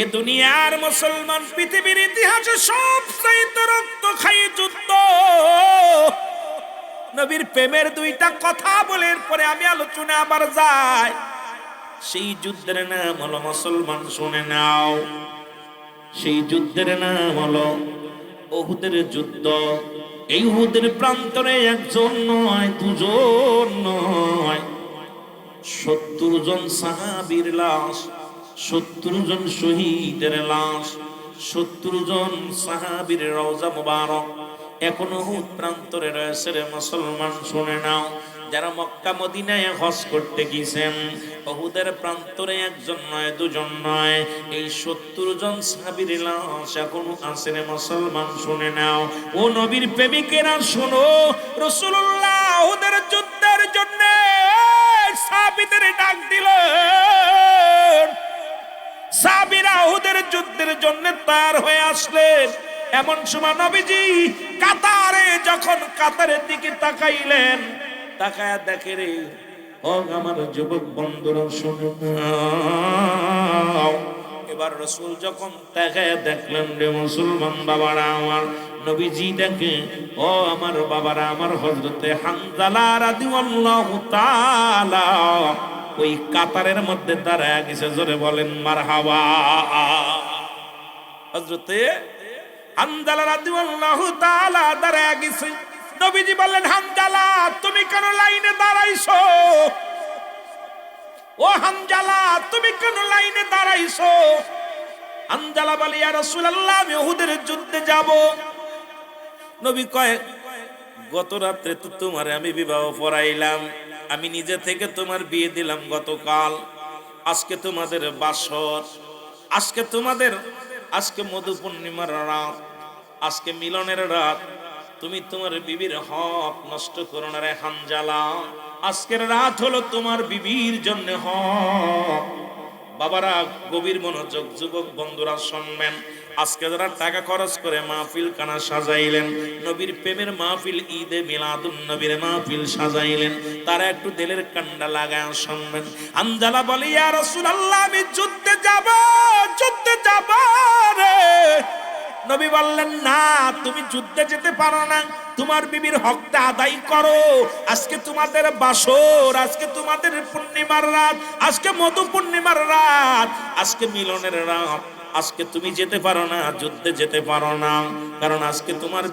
এ দুনিয়ার মুসলমান পৃথিবীর ইতিহাসে সবচাইতে রক্ত খাই যুদ্ধ। নবীর প্রেমের দুইটা কথা বলে পরে আমি আলোচনা আবার যাই। সেই যুদ্ধের নাম হলো, মুসলমান শুনে নাও, সেই যুদ্ধের নাম হলো উহুদের যুদ্ধ। এই উহুদের প্রান্তরে একজন নয়, দুজন নয়, ৭০ জন সাহাবীর লাশ, ৭০ জন শহীদের লাশ, ৭০ জন সাহাবীর রওজা মুবারক এখনো উহুদ প্রান্তরে রয়েছে রে মুসলমান শুনে নাও। যারা মক্কা মদিনায় হজ করতে গিয়েছেন, উহুদের প্রান্তরে একজন নয়, দুজন নয়, এই ৭০ জন সাহাবীর লাশ এখনো আছে রে মুসলমান শুনে নাও। ও নবীর প্রেমিকেরা শোনো, রাসূলুল্লাহ উহুদের যুদ্ধের জন্য সাহাবীদের ডাক দিলেন। সাহাবীরা উহুদের যুদ্ধের জন্য তৈরি হয়ে আসলেন। এমন সময় নবীজি কাতারে যখন কাতারের দিকে তাকাইলেন, তাকায়া দেখে রে, ও আমার যুবক বন্ধুরা শুনো, এবার রাসূল যখন তাকায়া দেখলেন রে মুসলমান বাবারা আমার, নবীজি দেখে, ও আমার বাবারা আমার, হযরতে হানজালা রাদিয়াল্লাহু তাআলা ওই কাতারের মধ্যে দাঁড়ায় গেছে। জোরে বলেন মারহাবা। হযরতে হানজালা রাদিয়াল্লাহু তাআলা দাঁড়ায় গেছে। নবীজি বললেন, হানজালা তুমি কেন লাইনে দাঁড়াইছো? ও হানজালা তুমি কেন লাইনে দাঁড়াইছো? হানজালা বলে, ইয়া রাসূলুল্লাহ আমি উহুদের যুদ্ধে যাব। নবী কয়, গত রাত্রে তো তোমারে আমি বিবাহ পড়াইলাম, আমি নিজে থেকে তোমার বিয়ে দিলাম গতকাল। আজকে তোমাদের বাসর, আজকে মধু পূর্ণিমার রাত, আজকে মিলনের রাত। তুমি তোমার বিবির হক নষ্ট করো না রে হানজালা। আজকের রাত হলো তোমার বিবির জন্য হক। বাবারা গভীর মনোযোগ, যুবক বন্ধুরা শুনবেন। আজকে যারা টাকা খরচ করে মাহফিল কানা সাজাইলেন, নবীর প্রেমের মাহফিল, ঈদে মিলাদুন নবীর মাহফিল সাজাইলেন, তারা একটু দিলের কান্ডা লাগায় শুনবেন। হানজালা বলে, ইয়া রাসূলুল্লাহ আমি যুদ্ধে যাব রে। নবী বললেন, না তুমি যুদ্ধে যেতে পারো না, তোমার বিবির হকটা আদায় করো। আজকে তোমাদের বাসর, আজকে তোমাদের পূর্ণিমার রাত, আজকে মধু পূর্ণিমার রাত, আজকে মিলনের রাত। আজকে তুমি যেতে পারো না, যুদ্ধে যেতে পারো না, কারণ আজকে তোমার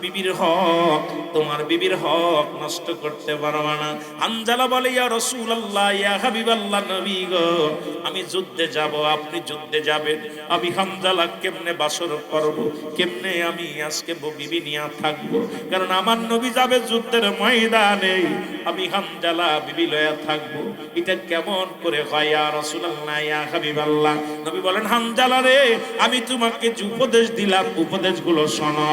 বিবির হক নষ্ট করতে পারবে না। হানজালা বলে, ইয়া রাসূলুল্লাহ, ইয়া হাবিবাল্লাহ, নবী গো আমি যুদ্ধে যাব, আপনি যুদ্ধে যাবেন, আমি হানজালা কেমনে বাসর করব, কেমনে আমি আজকে বিবি নিয়ে থাকবো? কারণ আমার নবী যাবে যুদ্ধের ময়দানে, আমি হানজালা বিবি লয়া থাকবো। এটা কেমন করে হয় ইয়া রাসূলুল্লাহ, ইয়া হাবিবাল্লাহ? নবী বলেন, হানজালা রে, আমি তোমাকে যে উপদেশ দিলাম উপদেশগুলো শোনো।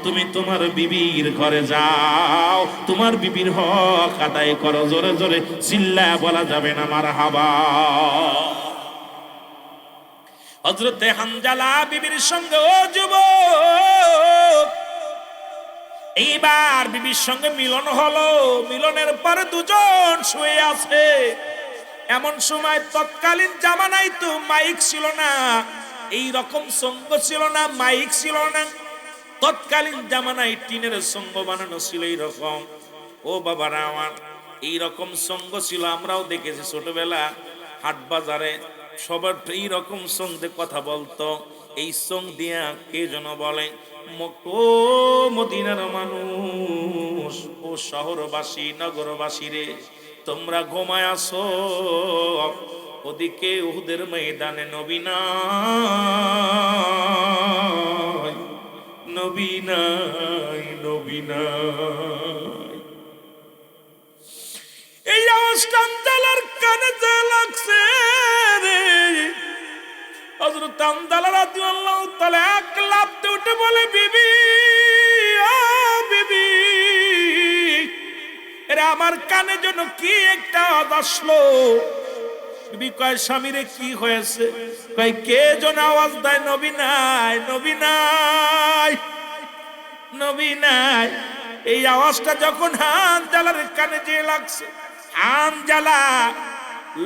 তুমি তোমার বিবির ঘরে যাও, তোমার বিবির হক আদায় করো। জোরে জোরে চিল্লায়া বলা যাবে না মারহাবা। হযরতে হানজালা বিবির সঙ্গে, ও যুবক, এইবার বিবির সঙ্গে মিলন হলো। মিলনের পরে দুজন শুয়ে আছে। এমন সময় তৎকালীন জামানায় তো মাইক ছিল না, এই রকম সঙ্গ ছিল না, মাইক ছিল না। তৎকালীন জামানায় টিনের সঙ্গ বানানো ছিল এইরকম। ও বাবারা আমার, এইরকম সঙ্গ ছিল, আমরাও দেখেছি ছোটবেলা হাট বাজারে সবার এইরকম সঙ্গে কথা বলতো। এই সং দিয়া কে যেন বলে, ও মদিনার মানুষ, ও শহরবাসী, নগরবাসী রে, তোমরা ঘুমায় আসো, ওদিকে উহুদের ময়দানে নবী নাই, নবী নাই, নবী নাই। এই আওয়াজটা হানজালার কানে যা লাগছে রে, হযরত হানজালা রাদিয়াল্লাহু তাআলা এক লাফ দিয়ে উঠে বলে, বিবি, ও বিবি, এরে আমার কানে যেন কি একটা আওয়াজ আসলো। বিবি কয়, স্বামীরে কি হয়েছে? কয়, কে যেন আওয়াজ দেয়, নবী নাই, নবী নাই, নবী নাই। এই আওয়াজটা যখন হানজালার কানে যেয়ে লাগছে, হানজালা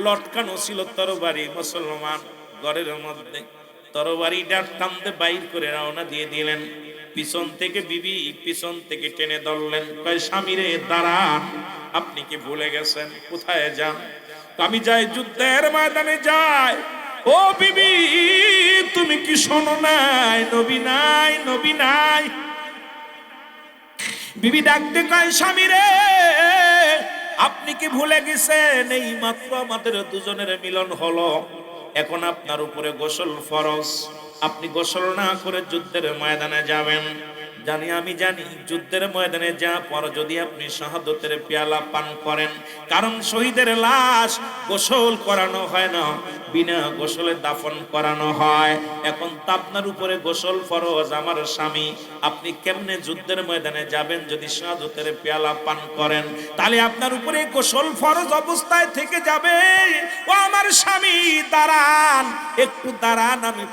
লটকানো ছিল তরবারি মুসলমান ঘরের মধ্যে, তরবারিটা টানতে বাইর করে রওনা দিয়ে দিলেন। পিছন থেকে বিবি পিছন থেকে টেনে ধরলেন, কয় স্বামীরে দাঁড়ান, আপনি কি ভুলে গেছেন? কোথায় যান? আমি যাই যুদ্ধের ময়দানে যাই। ও বিবি, তুমি কি শোনো নাই? নবী নাই, নবী নাই। বিবি ডাকতে কয় স্বামীরে, আপনি কি ভুলে গেছেন? এই মাত্র আমাদের দুজনের মিলন হলো, এখন আপনার উপরে গোসল ফরজ। আপনি গোসল না করে যুদ্ধের ময়দানে যাবেন। জানি, আমি জানি, যুদ্ধের ময়দানে যা পর যদি আপনি শাহাদতের পেয়ালা পান করেন, কারণ শহীদের লাশ গোসল করানো হয় না, বিনা গোসলে দাফন করানো হয়। এখন তো আপনার উপরে গোসল ফরজ আমার স্বামী, আপনি কেমনে যুদ্ধের ময়দানে যাবেন যদি শাহাদতের পেয়ালা পান করেন? তাহলে আপনার উপরে গোসল ফরজ অবস্থায় থেকে যাবে। ও আমার স্বামী দাঁড়ান, একটু দাঁড়ান, আমি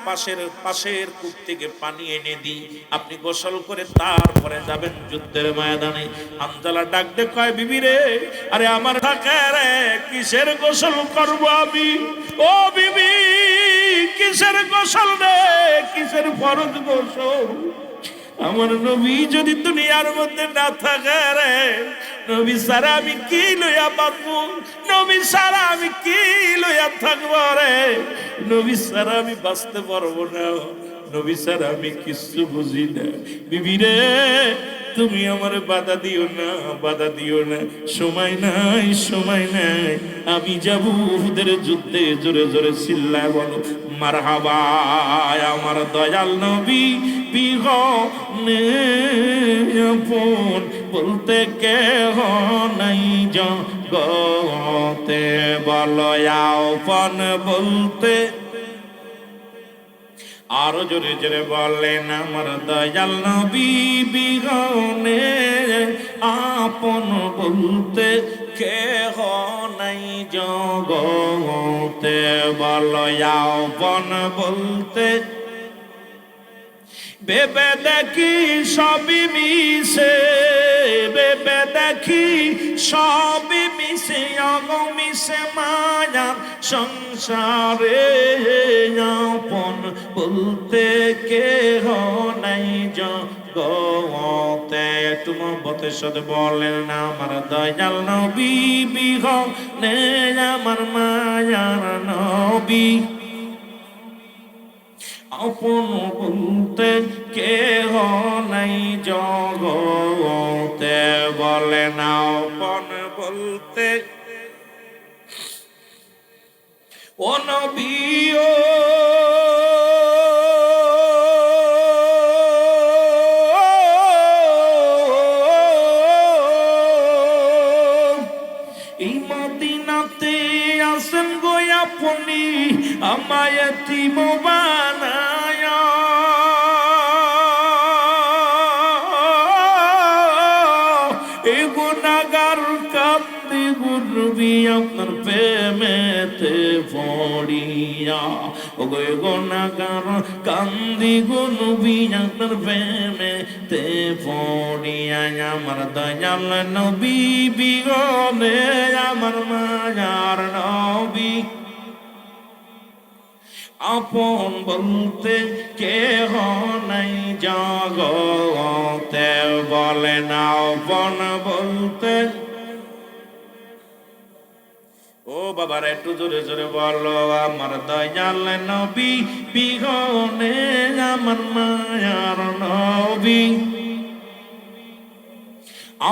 পাশের কূপ থেকে পানি এনে দিই, আপনি গোসল করে তারপরে যাবেন যুদ্ধের ময়দানে। হামজালা ডাকতে কয় বিবি রে, আরে আমার ঢাকা রে, কিসের গোসল করব আমি? ও বিবি, কিসের গোসল রে, কিসের ফরজ গোসল? আমার নবী যদি দুনিয়ার মধ্যে না থাকে রে, নবী সারা আমি কি লইয়া বাঁচবো? নবী সারা আমি কি লইয়া থাকবো রে? নবী সারা আমি বাঁচতে পারবো না, নবী সারা আমি কিছু বুঝি না। বিবি রে, তুমি আমার বাধা দিও না, বাধা দিও না, সময় নাই, সময় নাই, আমি যাব উহুদের যুদ্ধে। জোরে জোরে চিল্লায় বলো মারহাবা। আমার দয়াল নবী বিহনে আপন বলতে কেহ নাই জগতে, বলো আপন বলতে। আরো জোরে জোরে বলেন আমার দয়াল নবী বিহনে আপন বলতে কেহ নাই জগতে, বলো আপন বলতে। ভেবে দেখি সবই মিশে, ভেবে দেখি সবই মিশে, অগমিশে মায়ার সংসারে, আপন বলতে কেহ নাই জগতে। একটু মহব্বতের সাথে বলেন আমার দয়াল নবী বিহনে আমার মায়ার নবী, আপন বলতে কেহ নাই জগতে, বলে না আপন বলতে। ও নবী ও এই মদিনাতে আসেন গো আপনি, আমায় এতিম বানায়া। এই গুনাহগার কান্দি গুনবি আপনার প্রেমেতে পড়িয়া। ও গো গুনাহগার কান্দি গুনবি আপনার প্রেমেতে পড়িয়া। আমার দয়াল নবী বিহনে আমার মায়ার নবী, আপন বলতে কেহ নাই জগতে, বলে না আপন বলতে। ও বাবার একটু জোরে জোরে বলো আমার দয়াল নবী বিহনে আমার মায়ার নবী,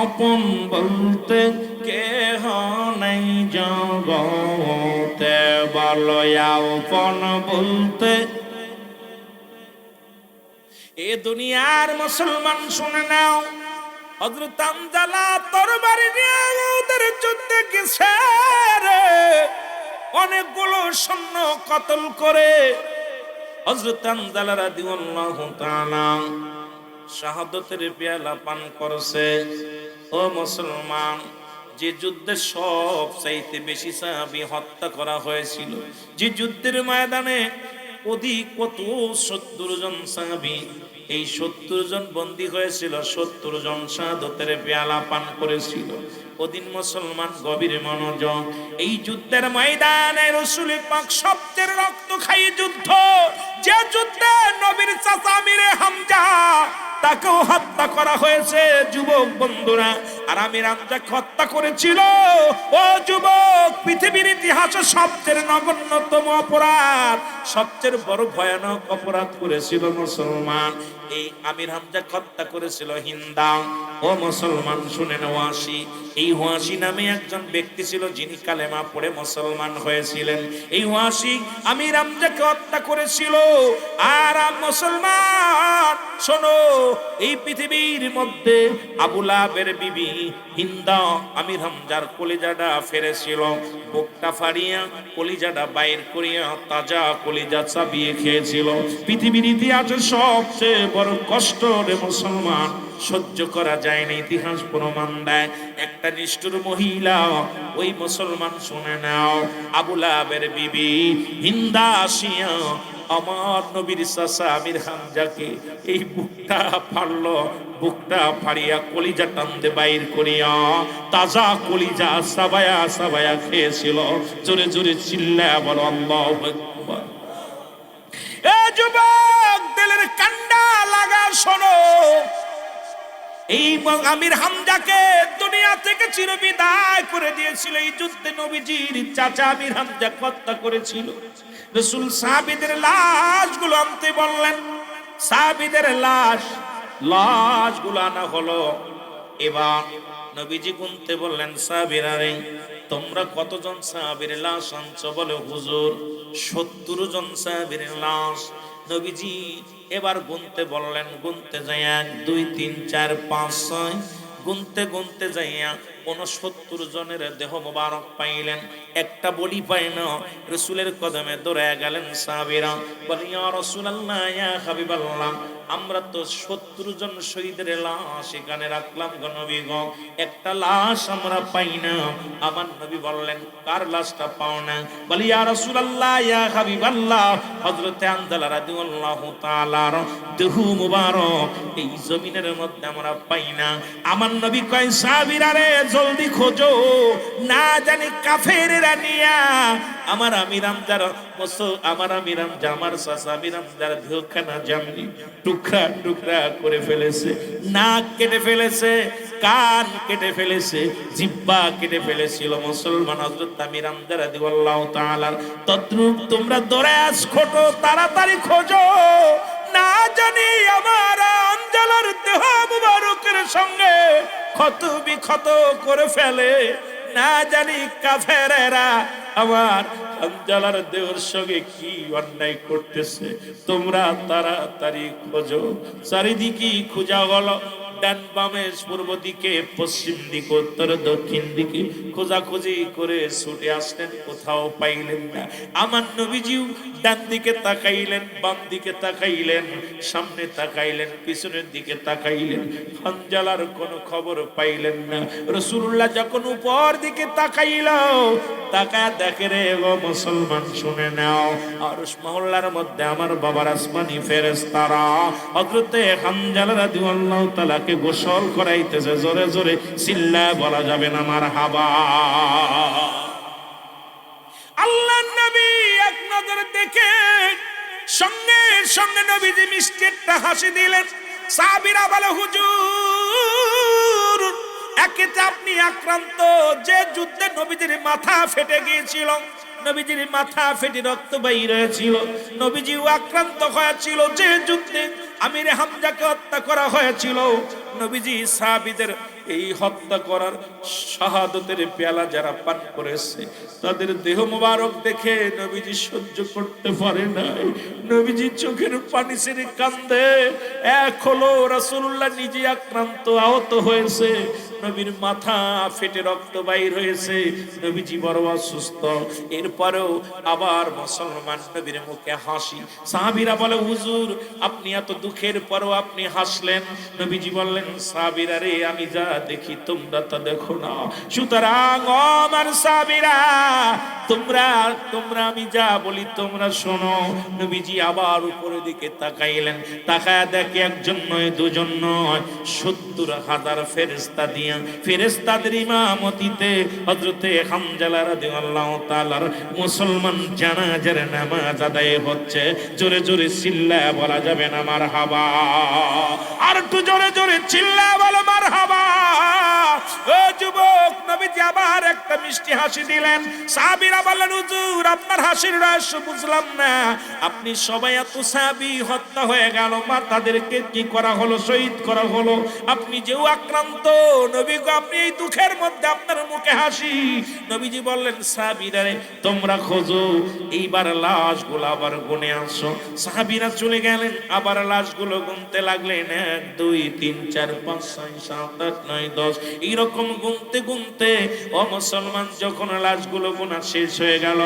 আপন বলতে কেহ নাই জগতে, বলো আপন বলতে। এ দুনিয়ার মুসলমান শুনে নাও, হযরত হামজালা তরবারি নিয়ে ওদের যুদ্ধে গেছে রে, অনেকগুলো সৈন্য কতল করে হযরত হামজালা রাদিয়াল্লাহু তাআলা শাহাদাতের পেয়ালা পান করছে। ও মুসলমান, যে যুদ্ধে সব চাইতে বেশি সাহাবী হত্যা করা হয়েছিল, যে যুদ্ধের ময়দানে অধিক কত 70 জন সাহাবী, এই 70 জন বন্দী হয়েছিল, 70 জন শাহাদাতের পেয়ালা পান করেছিল। ওদিন মুসলমান গভীর মনোযোগ, এই যুদ্ধের ময়দানে রাসূল পাক সবচেয়ে রক্তক্ষয়ী যুদ্ধ, যে যুদ্ধে নবীর চাচা আমিরে হামজা তাকেও হত্যা করা হয়েছে যুবক বন্ধুরা। আর আমির হামজা হত্যা করেছিল ও যুবক, পৃথিবীর ইতিহাসে সবচেয়ে নগণ্যতম অপরাধ, সবচেয়ে বড় ভয়ানক অপরাধ করেছিল মুসলমান। এই আমির হামজা হত্যা করেছিল হিন্দা। ও মুসলমান শুনে ওয়াসি, এই ওয়াসি নামে একজন ব্যক্তি ছিল যিনি কালেমা পড়ে মুসলমান হয়েছিলেন। এই ওয়াসি আমির হামজাকে হত্যা করেছিল। আর মুসলমান শোনো, এই পৃথিবীর মধ্যে আবু লাহাবের বিবি হিন্দা আমির হামজার কলিজাটা ফেরেছিল, বুকটা ফাড়িয়া কলিজাটা বাইর করিয়া তাজা কলিজা চাবিয়ে খেয়েছিল। পৃথিবীর ইতিহাসে সবচেয়ে বড় কষ্ট রে মুসলমান, সহ্য করা যায় না, ইতিহাস প্রমাণ দেয়। একটা নিষ্ঠুর মহিলা, ওই মুসলমান শুনে নাও, আবু লাহাবের বিবি হিন্দা আসিয়া আমার নবীর চাচা আমির হামজাকে এই বুকটা ফাড়লো, বুকটা ফাড়িয়া কলিজা টানতে বাইর করিয়া তাজা কলিজা সাবায়া সাবায়া খেয়েছিল। জোরে জোরে চিল্লায়া বলো আল্লাহু আকবার। এ যুবক, দিলের কান্ডা লাগা শোনো, এই আমির হামজাকে দুনিয়া থেকে চিরবিদায় করে দিয়েছিল। এই যুদ্ধে নবীজির চাচা আমির হামজা হত্যা করেছিল। রাসূল সাহাবীদের লাশগুলো আনতে বললেন, সাহাবীদের লাশগুলো আনা হলো। এবার নবীজি গুনতে বললেন, সাহাবীরা রে, তোমরা কতজন সাহাবীর লাশ আনছো? বলে হুজুর 70 জন সাহাবীর লাশ। নবীজি এবার গুনতে বললেন, গুনতে যাইয়া 1 2 3 4 5 6 গুনতে গুনতে যাইয়া 69 জনের দেহ মোবারক পাইলেন, একটা বডি পাই না। রাসূলের কদমে দৌড়ায়া গেলেন সাহাবীরা, বলে ইয়া রাসূলুল্লাহ, ইয়া হাবিবাল্লাহ, আমরা তো 70 জন শহীদের লাশ এখানে রাখলাম গো নবী গো, একটা লাশ আমরা পাই না। আমার নবী বললেন, কার লাশটা পাও না? বলে ইয়া রাসূলুল্লাহ, ইয়া হাবিবাল্লাহ, হযরত হানজালা রাদিয়াল্লাহু তাআলার দেহ মুবারক এই জমিনের মধ্যে আমরা পাই না। আমার নবী কয়, সাহাবীরা রে, জলদি খোঁজো, না জানি কাফেররা নিয়া আমার আমির হামজার আমার চাচা আমির হামজার দেহখানা জামনি টুকরা টুকরা করে ফেলেছে, নাক কেটে ফেলেছে, কান কেটে ফেলেছে, জিহ্বা কেটে ফেলেছিল। মুসলমান হযরত আমির হামজা রাদিয়াল্লাহু তাআলা তদ্রূপ তোমরা দরাজ খোঁটো, তাড়াতাড়ি খোঁজো, না জানি আমার আঞ্জালার দেহ মুবারকের সঙ্গে ক্ষত বিক্ষত করে ফেলে, না জানি কাফেরেরা আমার আঞ্জালার দেহর সঙ্গে কি অন্যায় করতেছে। তোমরা তাড়াতাড়ি খোঁজো। চারিদিকে খোঁজা হলো, ডান বামে, পূর্ব দিকে, পশ্চিম দিকে, উত্তর দক্ষিণ দিকে খোঁজাখুঁজি করে ছুটে আসলেন, কোথাও পাইলেন না। আমার নবীজিও ডান দিকে তাকাইলেন, বাম দিকে তাকাইলেন, সামনে তাকাইলেন, পিছনের দিকে তাকাইলেন, হানজালার কোনো খবর পাইলেন না। রাসূলুল্লাহ যখন উপর দিকে তাকাইল, তাকায় দেখে রে ও মুসলমান শুনে নাও, আরশ মহল্লার মধ্যে আমার বাবার আসমানি ফেরেশতারা হযরতে হানজালা রাদিয়াল্লাহু তাআলা কে গোসল করাইতেছে। জোরে জোরে চিল্লা বলা যাবে না মারহাবা। আল্লাহর নবী এক নজর দেখে সঙ্গে সঙ্গে নবীজি মিষ্টি একটা হাসি দিলেন। সাহাবীরা বলে, হুজুর, একেতে আপনি আক্রান্ত, যে যুদ্ধে নবীজির মাথা ফেটে গিয়েছিল, নবীজির মাথা ফেটে রক্ত বাইর হয়েছিল, নবীজিও আক্রান্ত হয়েছিল, যে যুদ্ধে আমির হামজাকে হত্যা করা হয়েছিল। নবীজি সাহাবীদের এই হত্যা করার শাহাদাতের পেয়ালা যারা পান করেছে, তাদের দেহ মোবারক দেখে নবীজি সহ্য করতে পারে নাই। নবীজি চোখের পানি ছেড়ে কান্দে। এক হলো রাসূলুল্লাহ নিজে আক্রান্ত, আহত হয়েছে, নবীর মাথা ফেটে রক্ত বাইর হয়েছে, নবীজি বড় অসুস্থ। এরপরেও আবার মুসলমান নবীর মুখে হাসি। সাহাবীরা বলে, হুজুর, আপনি এত দুঃখের পরেও আপনি হাসলেন। নবীজি বললেন, সাহাবীরা রে, আমি যা দেখি, তোমরা তা দেখো না। সুতরাং আমার সাহাবীরা, তোমরা তোমরা আমি যা বলি তোমরা শোনো। নবীজি আবার উপরের দিকে তাকাইলেন, তাকায়া দেখে একজন নয়, দুজন নয়, 70,000 ফেরেশতা দিয়া, ফেরেশতাদের ইমামতিতে হযরতে হামজালা রাদিয়াল্লাহু তাআলার মুসলমান জানাজার নামাজ আদায় হচ্ছে। জোরে জোরে চিল্লায়া বলা যাবে না মারহাবা? আর একটু জোরে জোরে চিল্লায়া বলো মারহাবা। ও যুবক, নবীজি আবার একটা মিষ্টি হাসি দিলেন। সাহাবীরা বললেন, হুজুর আপনার হাসির রহস্য বুঝলাম না। আপনি সবাই এত সাহাবী হত্যা হয়ে গেল, মা তাদেরকে কি করা হলো? শহীদ করা হলো। আপনি যেও আক্রান্ত নবী গো, আপনি এই দুঃখের মধ্যে আপনার মুখে হাসি। নবীজি বললেন, সাহাবীরা তোমরা খোঁজো, এইবার লাশগুলো আবার গুনে আসো। সাহাবীরা চলে গেলেন, আবার লাশগুলো গুনতে লাগলেন। 1 2 3 4 5 6 7 8 9 10 এইরকম গুনতে গুনতে ও মুসলমান যখন লাশগুলো গোনা শেষ হয়ে গেল,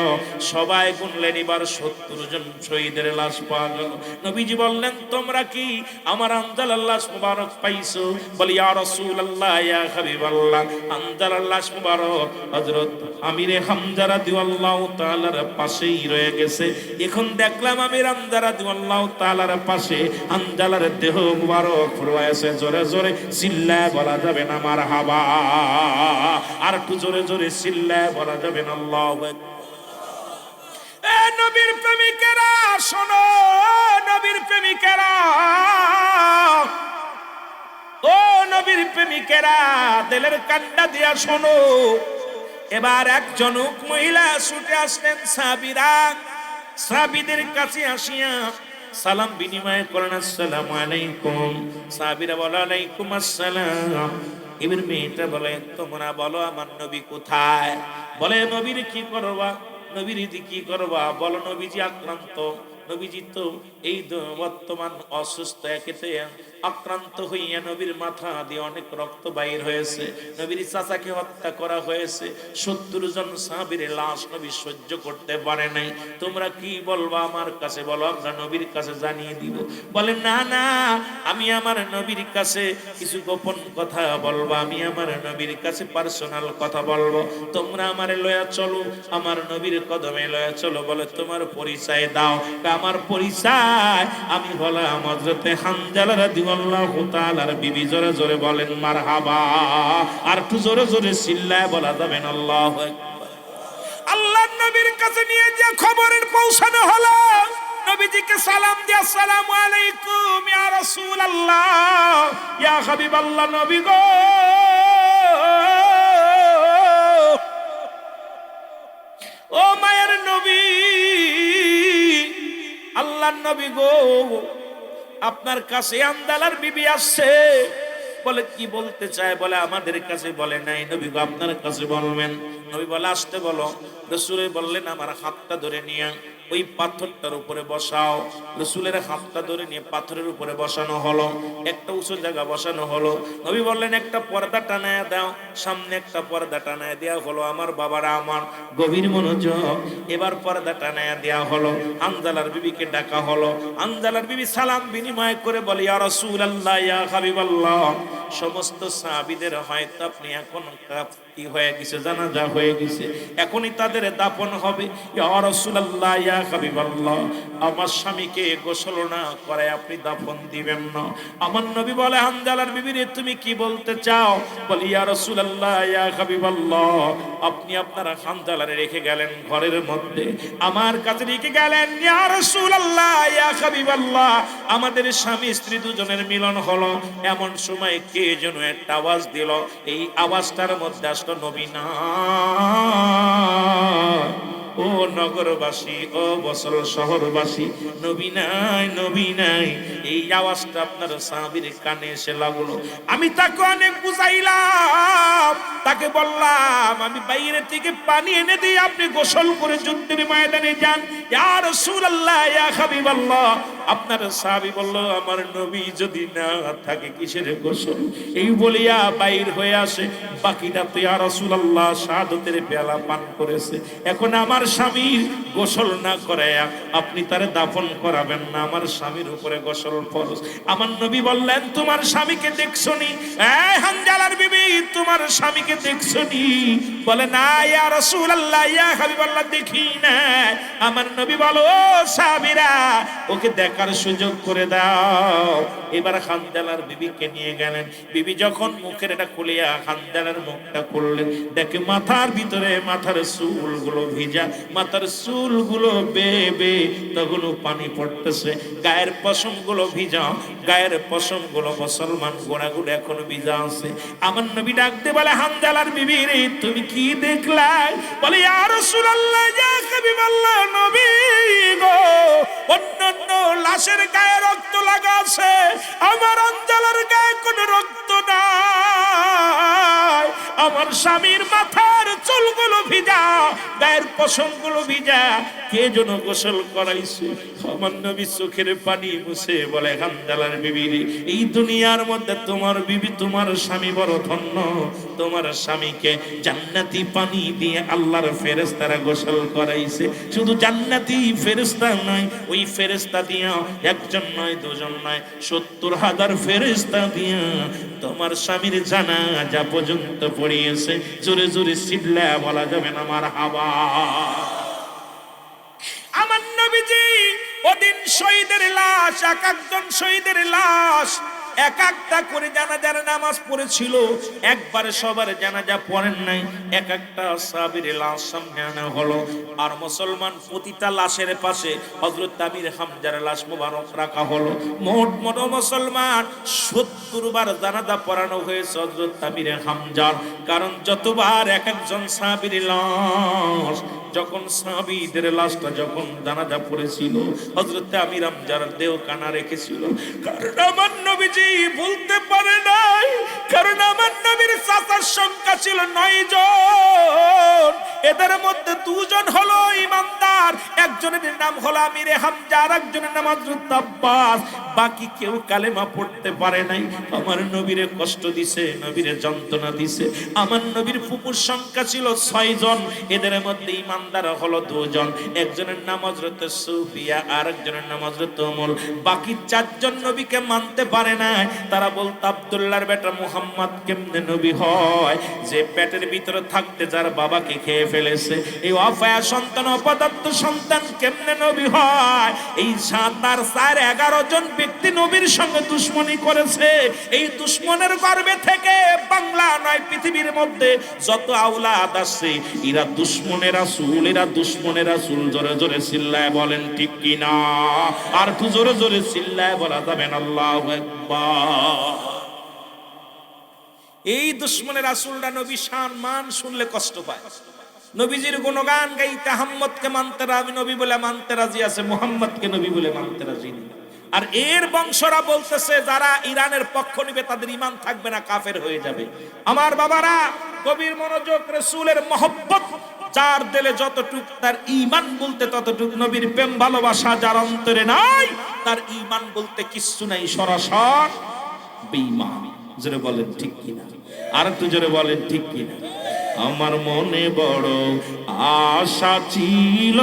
সবাই গুনলেন, এবার 70 জন শহীদের লাশ পাওয়া গেল। নবীজি বললেন, তোমরা কি আমার হামজালার লাশ মুবারক পাইছো? বলি, ইয়া রাসূলুল্লাহ, ইয়া হাবিবাল্লাহ, হামজালার লাশ মুবারক হযরত আমিরে হামজা রাদিয়াল্লাহু তাআলার পাশেই রয়ে গেছে। এখন দেখলাম আমির হামজা রাদিয়াল্লাহু তাআলার পাশে হামজালার দেহ মুবারক রয়েছে। জোরে জোরে চিল্লায় বলা যাবে না মারহাবা? আর একটু জোরে জোরে চিল্লায় বলা যাবে না আল্লাহু আকবার? এ নবীর প্রেমিকেরা শোনো, নবীর প্রেমিকেরা, ও নবীর প্রেমিকেরা, দিলের কান্না দিয়া শোনো। এবার একজন মহিলা ছুটে আসলেন। সাহাবীরা সাহাবীদের কাছে আসিয়া সালাম বিনিময় করেন, আসসালামু আলাইকুম। সাহাবীরা বলে, আলাইকুম আসসালাম। এবার মেয়েটা বলে, তোমরা বলো আমার নবী কোথায়? বলে, নবীর কি করবা? নবীর কি করবা? বলো, নবীজি আক্রান্ত। নবীজি তো এই বর্তমান অসুস্থ, একেতে আক্রান্ত হইয়া নবীর মাথা দিয়ে অনেক রক্ত বাইর হয়েছে। নবীর চাচাকে হত্যা করা হয়েছে। 70 জন সাহাবীর লাশ নবী সহ্য করতে পারে নাই। তোমরা কি বলবা আমার কাছে বলো, আমরা নবীর কাছে জানিয়ে দিব। বলে, না না, আমি আমার নবীর কাছে কিছু গোপন কথা বলবো, আমি আমার নবীর কাছে পার্সোনাল কথা বলবো। তোমরা আমারে লয়া চলো, আমার নবীর কদমে লয়া চলো। বলে, তোমার পরিচয় দাও। আমার পরিচয়, আমি হলাম হযরতে হামজালা রাদিয়াল্লাহু তাআলার বিবি। জোরে জোরে বলেন মারহাবা। আর একটু জোরে জোরে চিল্লায় বলা যাবে না আল্লাহু আকবার? আল্লাহর নবীর কাছে নিয়ে যে খবরের পৌঁছানো হলো, নবীজিকে সালাম দিয়ে, আসসালামু আলাইকুম ইয়া রাসূলুল্লাহ, ইয়া হাবিবাল্লাহ, নবী গো। ও মায়ের নবী, আল্লাহর নবী গো, আপনার কাছে হামজালার বিবি আসছে। বলে, কি বলতে চায়? বলে, আমাদের কাছে বলে নাই। নবী গো, আপনার কাছে বলবেন। নবী বলে, আসতে বলো। রাসূল বললেন, আমার হাতটা ধরে নিয়ে ওই পাথরটার উপরে বসাও। রাসূলের হাতটা ধরে নিয়ে পাথরের উপরে বসানো হলো, একটা উঁচু জায়গা বসানো হলো। নবী বললেন, একটা পর্দা টানায় দাও। সামনে একটা পর্দা টানায় দেওয়া হলো। আমার বাবারা আমার, গভীর মনোযোগ। এবার পর্দা টানায় দেওয়া হলো। হামজালার বিবিকে ডাকা হলো। হামজালার বিবি সালাম বিনিময় করে বলে, ইয়া রাসূলুল্লাহ, ইয়া হাবিবাল্লাহ, সমস্ত সাহাবীদের হয়তো আপনি এখন কি হয়ে গেছে, জানাজা হয়ে গেছে, এখনই তাদের দাফন হবে। ইয়া রাসূলুল্লাহ, ইয়া হাবিবাল্লাহ, আমার স্বামীকে গোসল না করে আপনি দাফন দিবেন না। আমার নবী বলে, হামজালার বিবি রে, তুমি কি বলতে চাও? বলি, ইয়া রাসূলুল্লাহ, ইয়া হাবিবাল্লাহ, আপনি আপনার হামজালারে রেখে গেলেন ঘরের মধ্যে, আমার কাছে রেখে গেলেন। ইয়া রাসূলুল্লাহ, ইয়া হাবিবাল্লাহ, আমাদের স্বামী স্ত্রী দুজনের মিলন হলো। এমন সময় কে যেন একটা আওয়াজ দিল। এই আওয়াজটার মধ্যে আসলো নবী না। ও নগরবাসী, ও বসল শহরবাসী, নবী নাই, নবী নাই। এই আওয়াজটা আপনার সাহাবীর কানে এসে লাগলো। আমি তাকে অনেক বুঝাইলাম, তাকে বললাম, আমি বাইরে থেকে পানি এনে দিই, আপনি গোসল করে যুদ্ধের ময়দানে যান। ইয়া রাসূলুল্লাহ, ইয়া হাবিবাল্লাহ, আপনার সাহাবী বলল, আমার নবী যদি না থাকে কিসের গোসল? এই বলিয়া বাইর হয়ে আসে। বাকিটা তো ইয়া রাসূলুল্লাহ শাহাদাতের পেয়ালা পান করেছে। এখন আমার স্বামীর গোসল না করে আপনি তারে দাফন করাবেন না, আমার স্বামীর উপরে গোসল গোসল ফরজ। আমার নবী বললেন তোমার স্বামীকে দেখছনি? এই হানজালার বিবি তোমার স্বামীকে দেখছনি? বলে না ইয়া রাসূলুল্লাহ ইয়া হাবিবাল্লাহ দেখি না। আমার নবী বলো ও সাহাবীরা ওকে দেখার সুযোগ করে দাও। এবার হানজালার বিবিকে নিয়ে গেলেন। বিবি যখন মুখের এটা খুলিয়া হানজালার মুখটা খুললেন, দেখে মাথার ভিতরে মাথার চুলগুলো ভিজা, মাথার চুলগুলো বেবে তখন পানি পড়তেছে, গায়ের পশমগুলো ভিজা, গায়ের পশমগুলো মুসলমান গোড়াগুলো এখনো ভিজা আছে। আমার নবী ডাকতে বলে হানজালার বিবি রে তুমি কি দেখলা? বলে ইয়া রাসূলুল্লাহ ইয়া হাবিবাল্লাহ নবী গো অন্যান্য লাশের গায়ে রক্ত লাগা আছে, আমার হানজালার গায়ে কোনো রক্ত নাই। আমার স্বামীর মাথার চুলগুলো ভিজা, গায়ের পশমগুলো ভিজা, কে যেন গোসল করাইছে। আমার নবী চোখের পানি মুছে বলে হানজালার বিবি রে এই দুনিয়ার মধ্যে তোমার বিবি তোমার স্বামী বড় ধন্য। তোমার স্বামীকে জান্নাতি পানি দিয়ে আল্লাহর ফেরেশতারা গোসল করাইছে। শুধু জান্নাতি ফেরেশতা নয়, ওই ফেরেশতা দিয়া একজন নয় দুজন নয় ৭০,০০০ ফেরেশতা দিয়া তোমার স্বামীর জানাজা পর্যন্ত পড়িয়েছে। জোরে জোরে চিল্লায়া বলা যাবে না মারহাবা। আমার নবীজি ওদিন শহীদের লাশ, এক একজন শহীদের লাশ এক একটা করে জানাজার নামাজ পড়েছিল, একবারে সবার জানাজা পড়েন নাই। এক একটা সাহাবীর লাশ সামনে আনা হলো, আর মুসলমান প্রতিটা লাশের পাশে হযরত আমির হামজার লাশ মোবারক রাখা হলো। মোট মুসলমান ৭০ বার জানাজা পড়ানো হয়েছে হযরত আমির হামজার। কারণ যতবার এক একজন সাহাবীর লাশ, যখন সাহাবীদের লাশটা যখন জানাজা পড়েছিল হযরত আমির হামজার দেহ কানা রেখেছিল। কারণ আমার নবীজি বলতে পারে নাই, কারণ আমার নবীর চাচার সংখ্যা ছিল ৯ জন। এদের মধ্যে ২ জন হলো ইমানদার, একজনের নাম হলো আমিরে হামজা আর একজনের নাম হযরত আব্বাস। বাকি কেউ কালেমা পড়তে পারে নাই। আমার নবীরে কষ্ট দিছে, নবীরে যন্ত্রণা দিছে। আমার নবীর ফুপুর সংখ্যা ছিল ৬ জন, এদের মধ্যে ইমানদার হলো ২ জন, একজনের নাম হযরত সুফিয়া আর একজনের নাম হযরত উমর। বাকি ৪ জন নবীকে মানতে পারে না। তারা বলতো আব্দুল্লাহর বেটা মুহাম্মদ কেমনে নবী হয়, যে পেটের ভিতরে থাকতে যার বাবাকে খেয়ে ফেলেছে। এই অফায়া সন্তান অপদার্থ সন্তান কেমনে নবী হয়? এই ৭+৪=১১ জন ব্যক্তি নবীর সঙ্গে দুশমনি করেছে। এই দুশমনের গর্ভে থেকে বাংলা নয় পৃথিবীর মধ্যে যত আওলাদ আছে এরা দুশমনের রাসূল, এরা দুশমনের রাসূল। জোরে জোরে চিল্লায় বলেন ঠিক কিনা? আর একটু জোরে জোরে চিল্লায় বলা যাবে না আল্লাহু আকবার। এই দুশমনের রাসূলরা নবী শান মান শুনলে কষ্ট পায়। নবীজির গুণগান গাইতে আহমদকে মানতে রাজি, নবী বলে মানতে রাজি আছে, মুহাম্মদকে নবী বলে মানতে রাজি নেই। আর এর বংশরা বলতেছে যারা ইরানের পক্ষ নিবে তাদের ঈমান থাকবে না, কাফের হয়ে যাবে। আমার বাবারা গভীর মনোযোগ, রাসূলের মহব্বত যার দিলে যতটুক তার ঈমান বলতে ততটুক। নবীর প্রেম ভালোবাসা যার অন্তরে নাই তার ঈমান বলতে কিচ্ছু নাই, সরাসর বেঈমান। জোরে বলেন ঠিক কিনা? আর একটু জোরে বলেন ঠিক কিনা? আমার মনে বড় আশা ছিল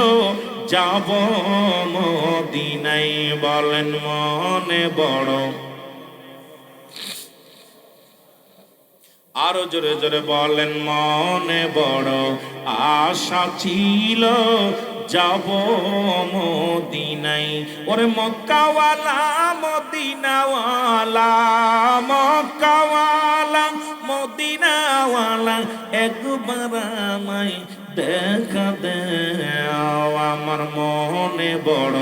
যাব মদিনায়, বলেন মনে বড়। আরো জোরে জোরে বলেন মনে বড় আশা ছিল যাব মদিনায়। ওরে মক্কাওয়ালা মদিনাওয়ালা, মক্কাওয়ালা মদিনাওয়ালা একবার আমায় দেখা দাও। আমার মনে বড়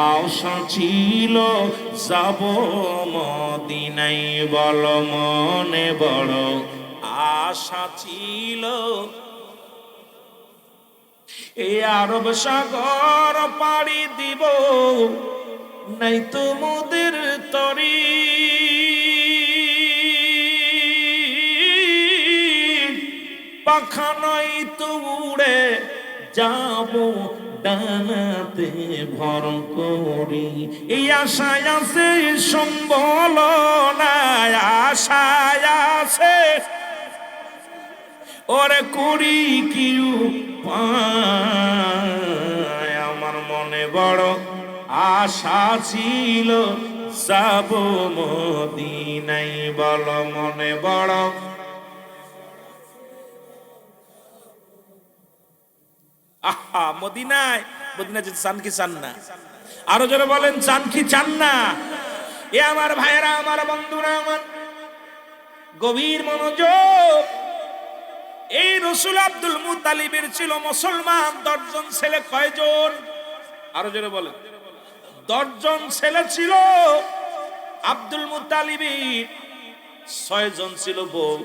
আশা ছিল যাব মদিনায়, বল মনে বড় আশা ছিল। এই আরব সাগর পাড়ি দিব নাই তো মোদের তরি, পাখা নাই তো উড়ে যাব ডানাতে ভর করি। এই আশায় আছে সম্বল নাই, আশায় আছে ওরে করি কি উপায়। আমার মনে বড় আশা ছিল যাব মদিনায়, বল মনে বড়। আহা, মদিনায়, মদিনা যেতে চান কি চান না? আরো জোরে বলেন, চান কি চান না? এ আমার ভাইয়েরা, আমার বন্ধুরা, আমার গভীর মনোযোগ। এই রসুল আব্দুল মুত্তালিবের ছিল মুসলমান 10 জন ছেলে। কয়জন? আরো জোরে বলেন। 10 জন ছেলে ছিল আব্দুল মুত্তালিবের। 6 জন ছিল বউ।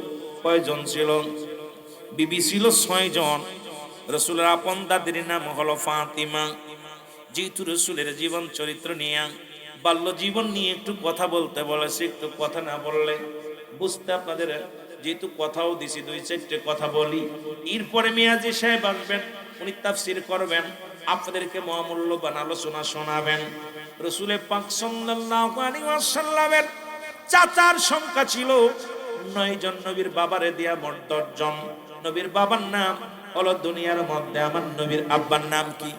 কয়জন ছিল? বিবি ছিল 6 জন। রসুলের আপন দাদির নাম হলো ফাতিমা। যেহেতু রসুলের জীবন চরিত্র নিয়ে, বাল্য জীবন নিয়ে একটু কথা বলতে বলেছে, একটু কথা না বললে বুঝতে আপনাদের, যেহেতু কথাও দিছি 2-4টে কথা বলি। এরপরে মিয়াজি সাহেব আসবেন, উনি তাফসীর করবেন, আপনাদেরকে মহামূল্যবান আলোচনা শোনাবেন। রসুল পাক সাল্লাল্লাহু আলাইহি ওয়াসাল্লামের চাচার সংখ্যা ছিল 9 জন, নবীর বাবারে দিয়া মোট 10 জন। নবীর বাবার নাম হলো, দুনিয়ার মধ্যে আমার নবীর আব্বার নাম কি?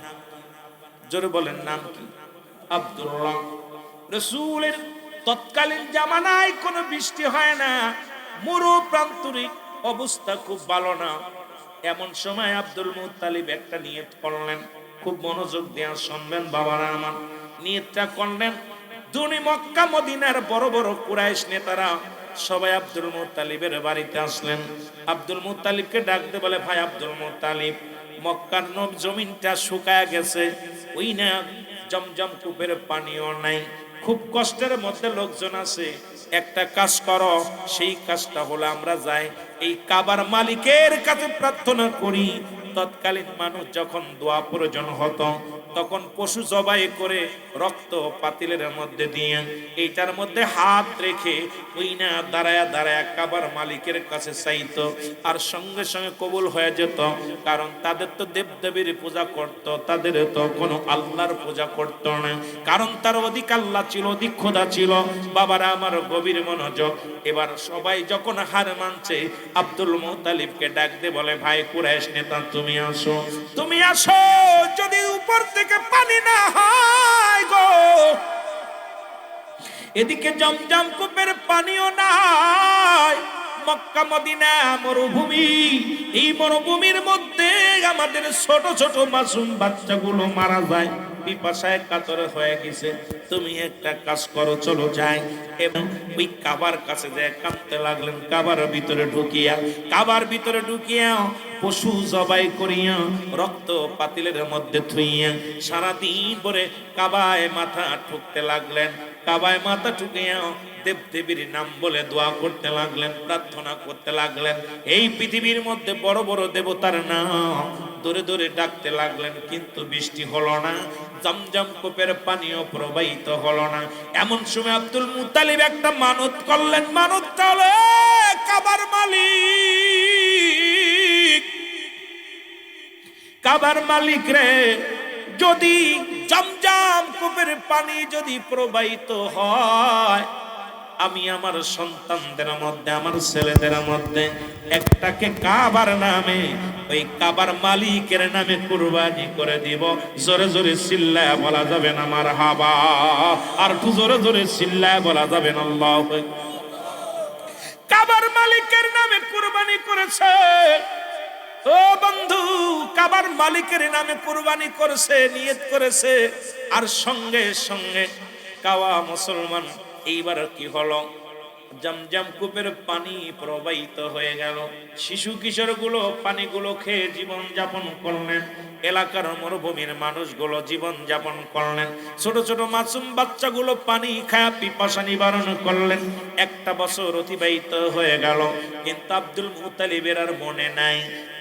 জোরে বলেন, নাম কি? আব্দুল্লাহ। রসুলের তৎকালীন জামানায় কোনো বৃষ্টি হয় না, মরু প্রান্তরিক অবস্থা, খুব ভালো না। এমন সময় আব্দুল মুত্তালিব একটা নিয়ত করলেন, খুব মনোযোগ দিয়ে শুনবেন বাবারা আমার। নিয়তটা করলেন, দুনি মক্কা মদিনার বড় বড় কুরাইশ নেতারা সবাই আব্দুল মুত্তালিবের বাড়িতে আসলেন। আব্দুল মুত্তালিবকে ডাকতে বলে, ভাই আব্দুল মুত্তালিব, মক্কার জমিনটা শুকায় গেছে, ওই না জমজম কূপের পানিও নাই, খুব কষ্টের মধ্যে লোকজন আছে। একটা কাজ করো, সেই কাজটা হলো আমরা যাই এই কাবার মালিকের কাছে প্রার্থনা করি। তৎকালীন মানুষ যখন দোয়া প্রয়োজন হতো, তখন পশু জবাই করে রক্ত পাতিলের মধ্যে দিয়ে এইটার মধ্যে হাত রেখে ওই না দাঁড়ায়া দাঁড়ায়া কাবার মালিকের কাছে চাইতো, আর সঙ্গে সঙ্গে কবুল হয়ে যেত। কারণ তাদের তো দেবদেবীর পূজা করত, তাদের তো কোনো আল্লাহর পূজা করত না, কারণ তার অধিক আল্লাহ ছিল, অধিক খোদা ছিল। বাবারা আমার গভীর মনোযোগ। এবার সবাই যখন হার মানছে, আব্দুল মুত্তালিবকে ডাক দিয়ে বলে, ভাই কুরাইশ নেতা, তুমি আসো, তুমি আসো, যদি উপর থেকে পানি না হয় গো, এদিকে জমজম কূপের পানিও নাই, মক্কা মদিনা মরুভূমি, এই মরুভূমির মধ্যে আমাদের ছোট ছোট মাসুম বাচ্চাগুলো মারা যায়, পিপাসায় কাতরে হয়ে গেছে। তুমি একটা কাজ করো, চলো যাই। এবং ওই কাবার কাছে যায় কাঁদতে লাগলেন। কাবার ভিতরে ঢুকিয়া পশু জবাই করিয়া রক্ত পাতিলের মধ্যে থুইয়া সারাদিন পরে কাবায় মাথা ঠুকতে লাগলেন। কাবায় মাথা ঠুকিয়া দেবদেবীর নাম বলে দোয়া করতে লাগলেন, প্রার্থনা করতে লাগলেন। এই পৃথিবীর মধ্যে বড় বড় দেবতার নাম দূরে দূরে ডাকতে লাগলেন, কিন্তু বৃষ্টি হলো না, জমজম কূপের পানিও প্রবাহিত হলো না। এমন সময় আব্দুল মুত্তালিব একটা মানত করলেন। মানতটা হলো, কাবার মালিক রে, যদি জমজম কূপের পানি যদি প্রবাহিত হয়, আমি আমার সন্তানদের মধ্যে, আমার ছেলেদের মধ্যে একটাকে কাবার নামে, ওই কাবার মালিকের নামে কুরবানি করে দিব। জোরে জোরে চিল্লায় বলা যাবে না মারহাবা? আর একটু জোরে জোরে চিল্লায় বলা যাবে না আল্লাহু আকবার? কাবার মালিকের নামে কুরবানি করেছে। ও বন্ধু, কাবার মালিকের নামে কুরবানি করেছে, নিয়ত করেছে, আর সঙ্গে সঙ্গে কাওয়া মুসলমান। এইবার কি হলো? জমজম কূপের পানি প্রবাহিত হয়ে গেল। শিশু কিশোর গুলো পানিগুলো খেয়ে জীবন যাপন করলেন। এলাকার মরুভূমির মানুষগুলো জীবন যাপন করলেন। ছোট ছোট মাসুম বাচ্চাগুলো পানি খায়া পিপাসা নিবারণ করলেন। একটা বছর অতিবাহিত হয়ে গেল, কিন্তু আব্দুল মুত্তালিবের আর মনে নাই।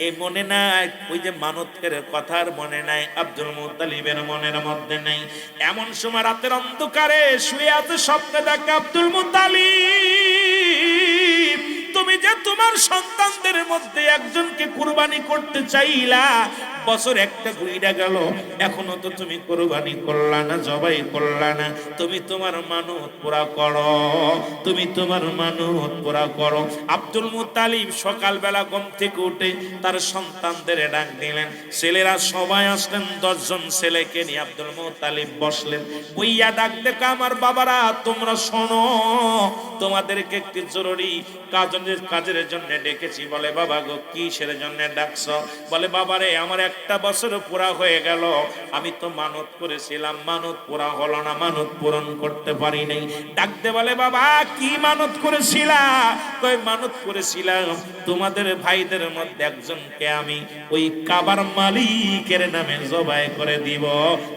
এই মনে নাই, ওই যে মানতের কথার মনে নাই, আব্দুল মুত্তালিবের মনের মধ্যে নাই। এমন সময় রাতের অন্ধকারে শুয়ে আছে, স্বপ্নে দেখে, আব্দুল মুত্তালিব, তুমি যে তোমার সন্তানদের মধ্যে একজনকে কুরবানি করতে চাইলা, বছর একটা ঘুইরা গেল, এখনো তো তুমি কোরবানি করলা না, জবাই করলা না। তুমি তোমার মানত পুরা করো, তুমি তোমার মানত পুরা করো। আব্দুল মুত্তালিব সকালবেলা ঘুম থেকে উঠে তার সন্তানদের ডাক দিলেন। ছেলেরা সবাই আসলেন, 10 জন ছেলেকে নিয়ে আব্দুল মুত্তালিব বসলেন। বইয়া ডাক দেখো, আমার বাবারা তোমরা শোনো, তোমাদেরকে একটি জরুরি কাজের জন্য ডেকেছি। বলে বাবা গো, কিসের জন্য ডাকছ? বলে বাবারে, আমার একটা বছর পুরা হয়ে গেল, আমি তো মানত করেছিলাম, মানত পুরা হলো না, মানত পূরণ করতে পারি নাই। ডাকতে বলে বাবা কি মানত করেছিলা? কই মানত করেছিলাম তোমাদের ভাইদের মধ্যে একজনকে আমি ওই কাবার মালিকের নামে জবাই করে দিব।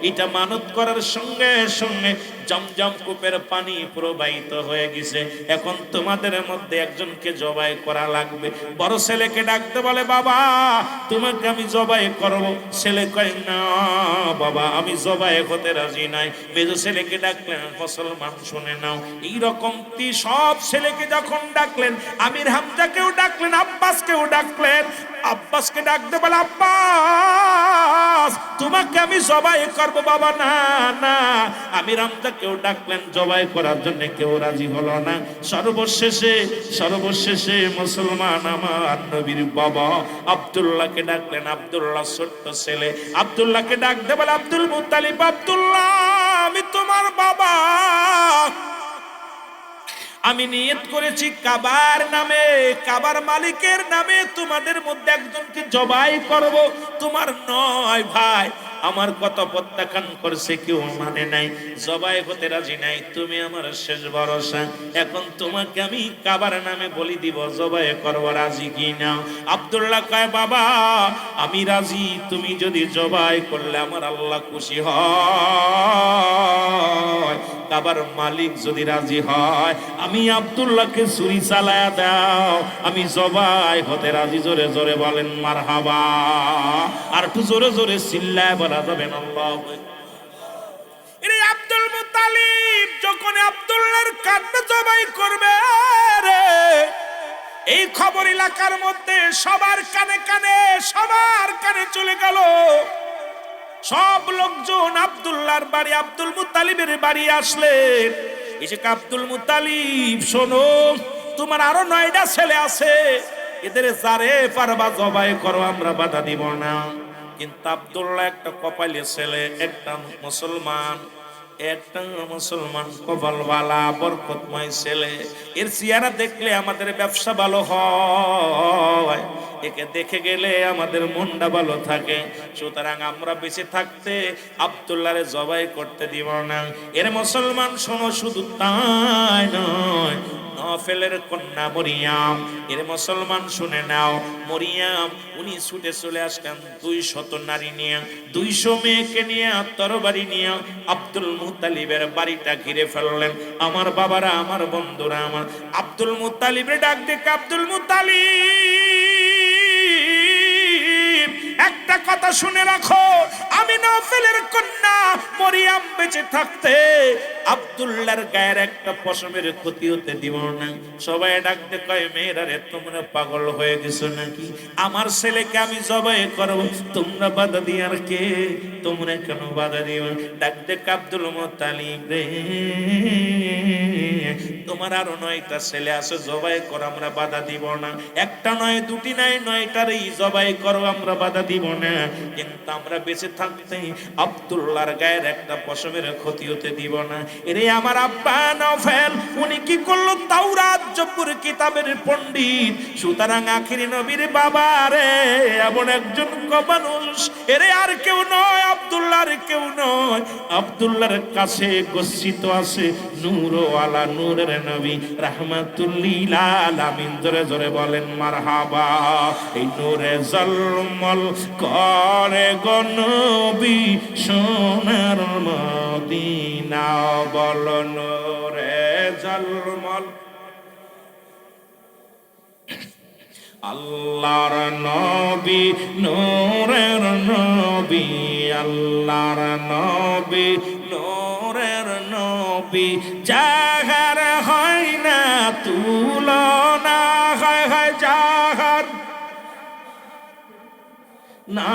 এটা মানত করার সঙ্গে সঙ্গে জমজম কূপের পানি প্রবাহিত হয়ে গেছে। এখন তোমাদের মধ্যে একজনকে জবাই করা লাগবে। বড় ছেলেকে ডাকতে বলে বাবা তোমাকে আমি জবাই করব। ছেলে কয় না বাবা, আমি জবাই হতে রাজি নাই। মেজো ছেলেকে ডাকলেন, মুসলমান শুনে নাও। এইরকম সব ছেলেকে যখন ডাকলেন, আমির হামজাকেও ডাকলেন, আব্বাসকেও ডাকলেন। আব্বাসকে ডাকতে বলে আব্বাস তোমাকে আমি জবাই করব। বাবা না না। আমির হামজাকেও ডাকলেন জবাই করার জন্য, কেউ রাজি হলো না। সর্বশেষে মুসলমান আমার নবীর বাবা আব্দুল্লাহকে ডাকলেন। আব্দুল্লাহ ছোট্ট ছেলে, আব্দুল্লাহকে ডাকতে বলে আব্দুল মুত্তালিব, আব্দুল্লাহ আমি তোমার বাবা, আমি নিয়ত করেছি কাবার নামে, কাবার মালিকের নামে তোমাদের মধ্যে একজনকে জবাই করব। তোমার 9 ভাই আমার কথা প্রত্যাখ্যান করছে, কেউ মানে নাই, জবাই হতে রাজি নাই। তুমি আমার শেষ ভরসা। এখন তোমাকে আমি কাবার নামে বলি দিব, জবাই করব, রাজি কি না? আব্দুল্লাহ কয় বাবা আমি রাজি, তুমি যদি জবাই করলে আমার আল্লাহ খুশি হয়, কাবার মালিক যদি রাজি হয়, আমি আব্দুল্লাহকে ছুরি চালায়া দাও, আমি জবাই হতে রাজি। জোরে জোরে বলেন মারহাবা। আর একটু জোরে জোরে চিল্লায় বলা যাবেন আল্লাহু আকবার। এই আব্দুল মুত্তালিব যখন আব্দুল্লাহর কাঁধে জবাই করবে রে, এই খবর এলাকার মধ্যে সবার কানে চলে গেল। সব লোকজন আব্দুল্লাহর বাড়ি, আব্দুল মুত্তালিবের বাড়ি আসলেন। এসে আব্দুল মুত্তালিব শোনো, তোমার আরো 9টা ছেলে আছে, এদের যারে পারবা জবাই করো, আমরা বাধা দিব না। কিন্তু আব্দুল্লাহ একটা কপালে ছেলে, একটা মুসলমান কপালওয়ালা বরকতময় ছেলে। এর চেহারা দেখলে আমাদের ব্যবসা ভালো হয়, একে দেখে গেলে আমাদের মনটা ভালো থাকে। সুতরাং আমরা বেঁচে থাকতে আব্দুল্লাহরে জবাই করতে দিব না। এর মুসলমান শোনো, শুধু তাই নয়, নফেলের কন্যা মরিয়াম, এর মুসলমান শুনে নাও। মরিয়াম উনি ছুটে চলে আসলেন 200 নারী নিয়ে, 200 মেয়েকে নিয়ে, তরবারি নিয়ে আব্দুল মুত্তালিবের বাড়িটা ঘিরে ফেললেন। আমার বাবারা, আমার বন্ধুরা, আমার আব্দুল মুত্তালিবের ডাক দেখে আব্দুল মুত্তালিব একটা কথা শুনে রাখো, আমি নফেলের কন্যা মরিয়াম বেঁচে থাকতে আব্দুল্লাহর গায়ের একটা পশমের ক্ষতি হতে দিব না। সবাই ডাকতে কয় মেয়েরা রে, তোমরা পাগল হয়ে গেছো নাকি? আমার ছেলেকে আমি জবাই করব, তোমরা বাধা দিয়ার কে? তোমরা কেন বাধা দিও? ডাকতে আব্দুল মুত্তালিব রে, তোমার আরো 9টা ছেলে আছে, জবাই করো, আমরা বাধা দিব না। একটা নয়, দুটি নয়, 9টারই জবাই করো, আমরা বাধা দিব না। কিন্তু আমরা বেঁচে থাকতে আব্দুল্লাহর গায়ের একটা পশমের ক্ষতি হতে দিব না। এরে আমার আব্বা নফেল, উনি কি করলো? তাওরাত জব্বুর কিতাবের পণ্ডিত, সুতরাং আখিরি নবীর বাবা রে, এমন একজন মানুষ, এরে আর কেউ নয়, আব্দুল্লাহর কেউ নয়। আব্দুল্লাহর কাছে গচ্ছিত আছে নূর ওয়ালা, নূরের নবী রাহমাতুল্লিল আলামিন। জোরে জোরে বলেন মারহাবা। এই নূরে জলমল করে গো নবী সোনার মদিনা, বল নূরে জলমল। আল্লাহর নবী নূরের নবী, আল্লাহর নবী নূরের নবী, যাহার হয় না তুলনা, হয় হয় যাহার না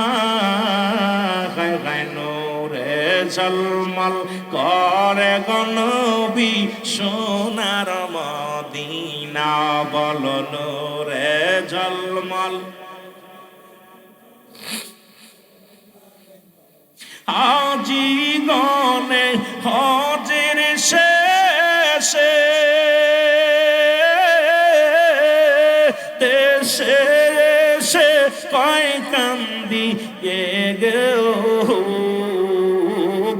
ঝলমল করে গো নবী সোনার মদিনা বলো নূরে ঝলমল আজি গনে হজের শেষে দেশে সে কয় কান্দি গো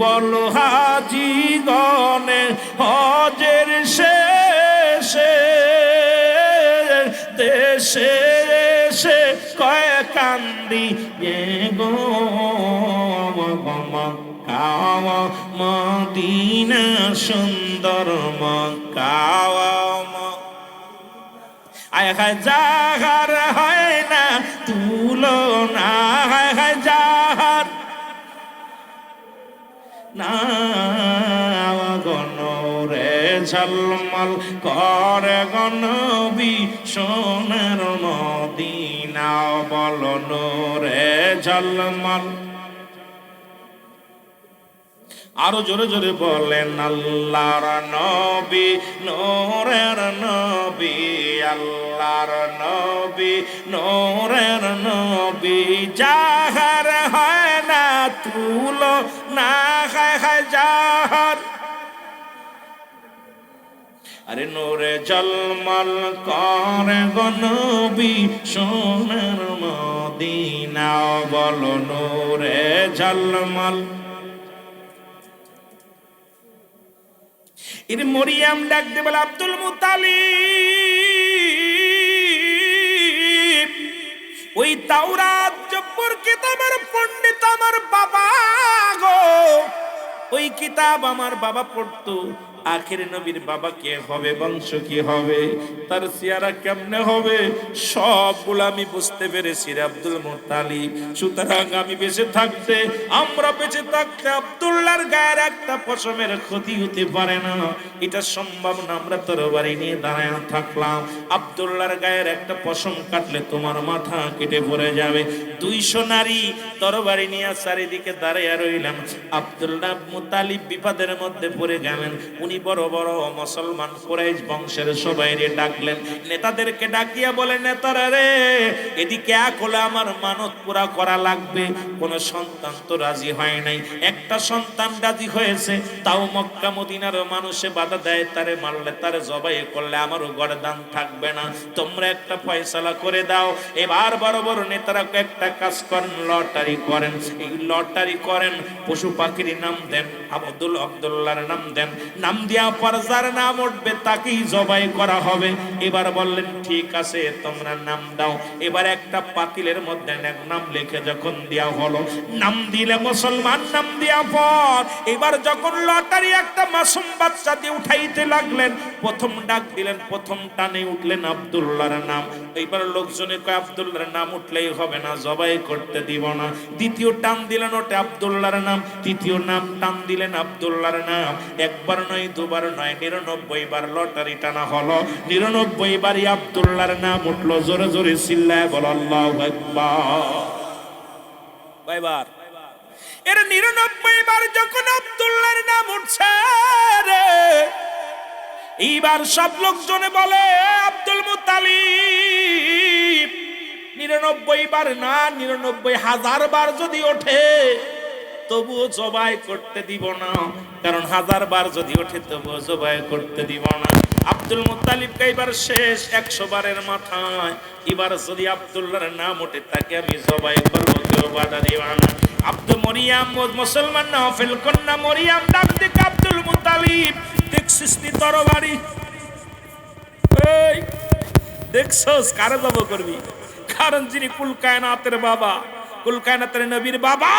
বলো হাজি গনে হজের শেষে দেশে সে কয় কান্দি গো কাওয়া মদিনা সুন্দর কাওয়া আয় হায় জাহার হয় না তুলনা হায় হায় জাহার না গনরে ঝলমল করে গনবি সোনার মদিনা বলো নূরে ঝলমল আরো জোরে জোরে বলেন আল্লাহর নবী নূরের নবী আল্লাহর নবী নূরের নবী জাহার হয় না তুলো না হয় জাহার আরে নূরে ঝলমল করে গো নবী সোনার মদিনা বলো নূরে ঝলমল এর মরিয়াম ডাক দে বলে আব্দুল মুত্তালিব ওই তাওরাত জব্বর কিতাবের পণ্ডিত আমার বাবা গো ওই কিতাব আমার বাবা পড়তো আখের নবীর বাবা কে হবে বংশ কি হবে তার চেহারা কেমনে হবে সবগুলো আমি বুঝতে পেরেছি রে আব্দুল মুত্তালিব সুতরাং আমি বেঁচে থাকতে আমরা বেঁচে থাকতে আব্দুল্লাহর গায়ের একটা পশমের ক্ষতি হতে পারে না এটা সম্ভব না আমরা তরবারি নিয়ে দাঁড়ায় থাকলাম আব্দুল্লাহর গায়ের একটা পশম কাটলে তোমার মাথা কেটে পড়ে যাবে 200 নারী তরবারি নিয়ে চারিদিকে দাঁড়িয়ে রইলাম আব্দুল্লাহ মুত্তালিব বিপদের মধ্যে পড়ে গেলেন উনি বড় বড় মুসলমান কুরাইশ বংশের সবাইরে ডাকলেন নেতাদেরকে ডাকিয়া বলে নেতারা রে এদিকে এক হলে আমার মানত পুরা করা লাগবে কোন সন্তান তো রাজি হয় নাই একটা সন্তান রাজি হয়েছে তাও মক্কা মদিনার মানুষে বাধা দেয় তারে মারলে তারে জবাই করলে আমারও গর্দান থাকবে না তোমরা একটা ফয়সালা করে দাও এবার বড় বড় নেতারা একটা কাজ করেন লটারি করেন এই লটারি করেন পশু পাখির নাম দেন আব্দুল্লাহর নাম দেন নাম দিয়া পর যার নাম উঠবে তাকেই জবাই করা হবে এবার বললেন ঠিক আছে তোমরা নাম দাও এবার একটা পাতিলের মধ্যে এক নাম লিখে যখন দেয়া হলো নাম দিলে মুসলমান নাম দেয়া পর এবার যখন লটারি একটা মাসুম বাচ্চা দিয়ে উঠাইতে লাগলেন প্রথম ডাক দিলেন প্রথম টানে উঠলেন আব্দুল্লাহর নাম এইবার লোকজনে কয় আব্দুল্লাহর নাম উঠলেই হবে না জবাই করতে দিব না দ্বিতীয় টান দিলেন ওটা আব্দুল্লাহর নাম তৃতীয় নাম টান দিলেন আব্দুল্লাহর নাম একবার নয় দুবার নয় 99 বার লটারি টানা হলো 99 বারই আব্দুল্লাহর নাম উঠলো জোরে জোরে চিল্লায় বল আল্লাহু আকবার কয়বার এর 99 বার যখন আব্দুল্লাহর নাম উঠছে রে এইবার সব লোকজনে বলে আব্দুল মুত্তালিব 99 বার না 99,000 বার যদি ওঠে তবুও জবাই করতে দিব না কারণ 1000 বার যদি ওঠে তবুও জবাই করতে দিব না আব্দুল মুত্তালিব এবার শেষ 100 বারের মাথায় এবার যদি আব্দুল্লাহর নাম ওঠে তাকে আমি জবাই করব কেউ বাধা দিব না আব্দুল মরিয়াম মুসলমান নাফিল কন্যা মরিয়াম ডাক দিক আব্দুল মুত্তালিব দেখছিস নি তরবারি এই দেখছস কারে জবাই করবি কারণ যিনি কুল কায়নাতের বাবা কুল কায়নাতের নবীর বাবা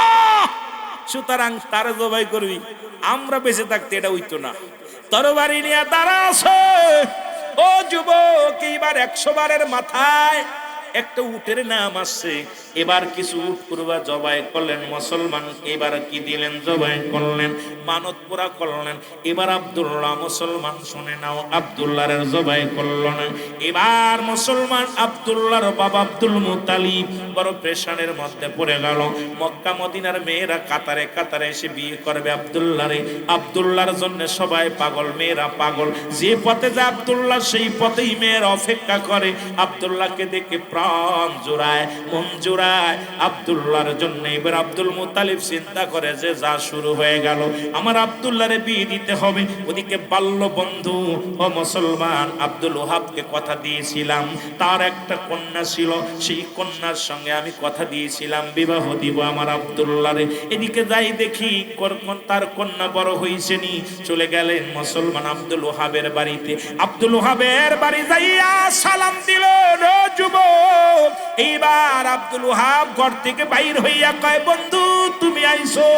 সুতরাং তারে জবাই করবি আমরা বেঁচে থাকতে এটা হইতো না তরবারি নিয়ে দাঁড়া আছে ও যুবক এইবার 100 বারের মাথায় একটা উটের নাম আসছে। এবার কিছু উট কুরবা জবাই করলেন মুসলমান, এবার কি দিলেন, জবাই করলেন, মানত পুরা করলেন। এবার আব্দুল্লাহ মুসলমান শুনে নাও, আব্দুল্লাহর জবাই করল না। এবার মুসলমান আব্দুল্লাহর বাবা আব্দুল মুতালিব বড় প্রেশানের মধ্যে পড়ে গেল। মক্কা মদিনার মেয়েরা কাতারে কাতারে এসে বিয়ে করবে আব্দুল্লাহরে। আব্দুল্লাহর জন্য সবাই পাগল, মেয়েরা পাগল। যে পথে যায় আব্দুল্লাহ সেই পথেই মেয়েরা অপেক্ষা করে। আব্দুল্লাহকে দেখে প্রাণ জোড়ায়, মন জোড়ায় আব্দুল্লাহর জন্য। এবার আব্দুল মুতালিব চিন্তা করে যে যা শুরু হয়ে গেল, আমার আব্দুল্লাহরে বিয়ে দিতে হবে। ওদিকে বাল্য বন্ধু ও মুসলমান আব্দুল ওহাবকে কথা দিয়েছিলাম, তার একটা কন্যা ছিল, সেই কন্যার সঙ্গে আমি কথা দিয়েছিলাম বিবাহ দিব আমার আব্দুল্লাহরে। এদিকে যাই দেখি তার কন্যা বড় হয়েছে নি। চলে গেলেন মুসলমান আব্দুল ওহাবের বাড়িতে। আব্দুল ওহাবের বাড়ি যাইয়া সালাম দিল, যুবক। এইবার আব্দুল ওহাব ঘর থেকে বাইর হইয়া কয়, বন্ধু তুমি আইছো?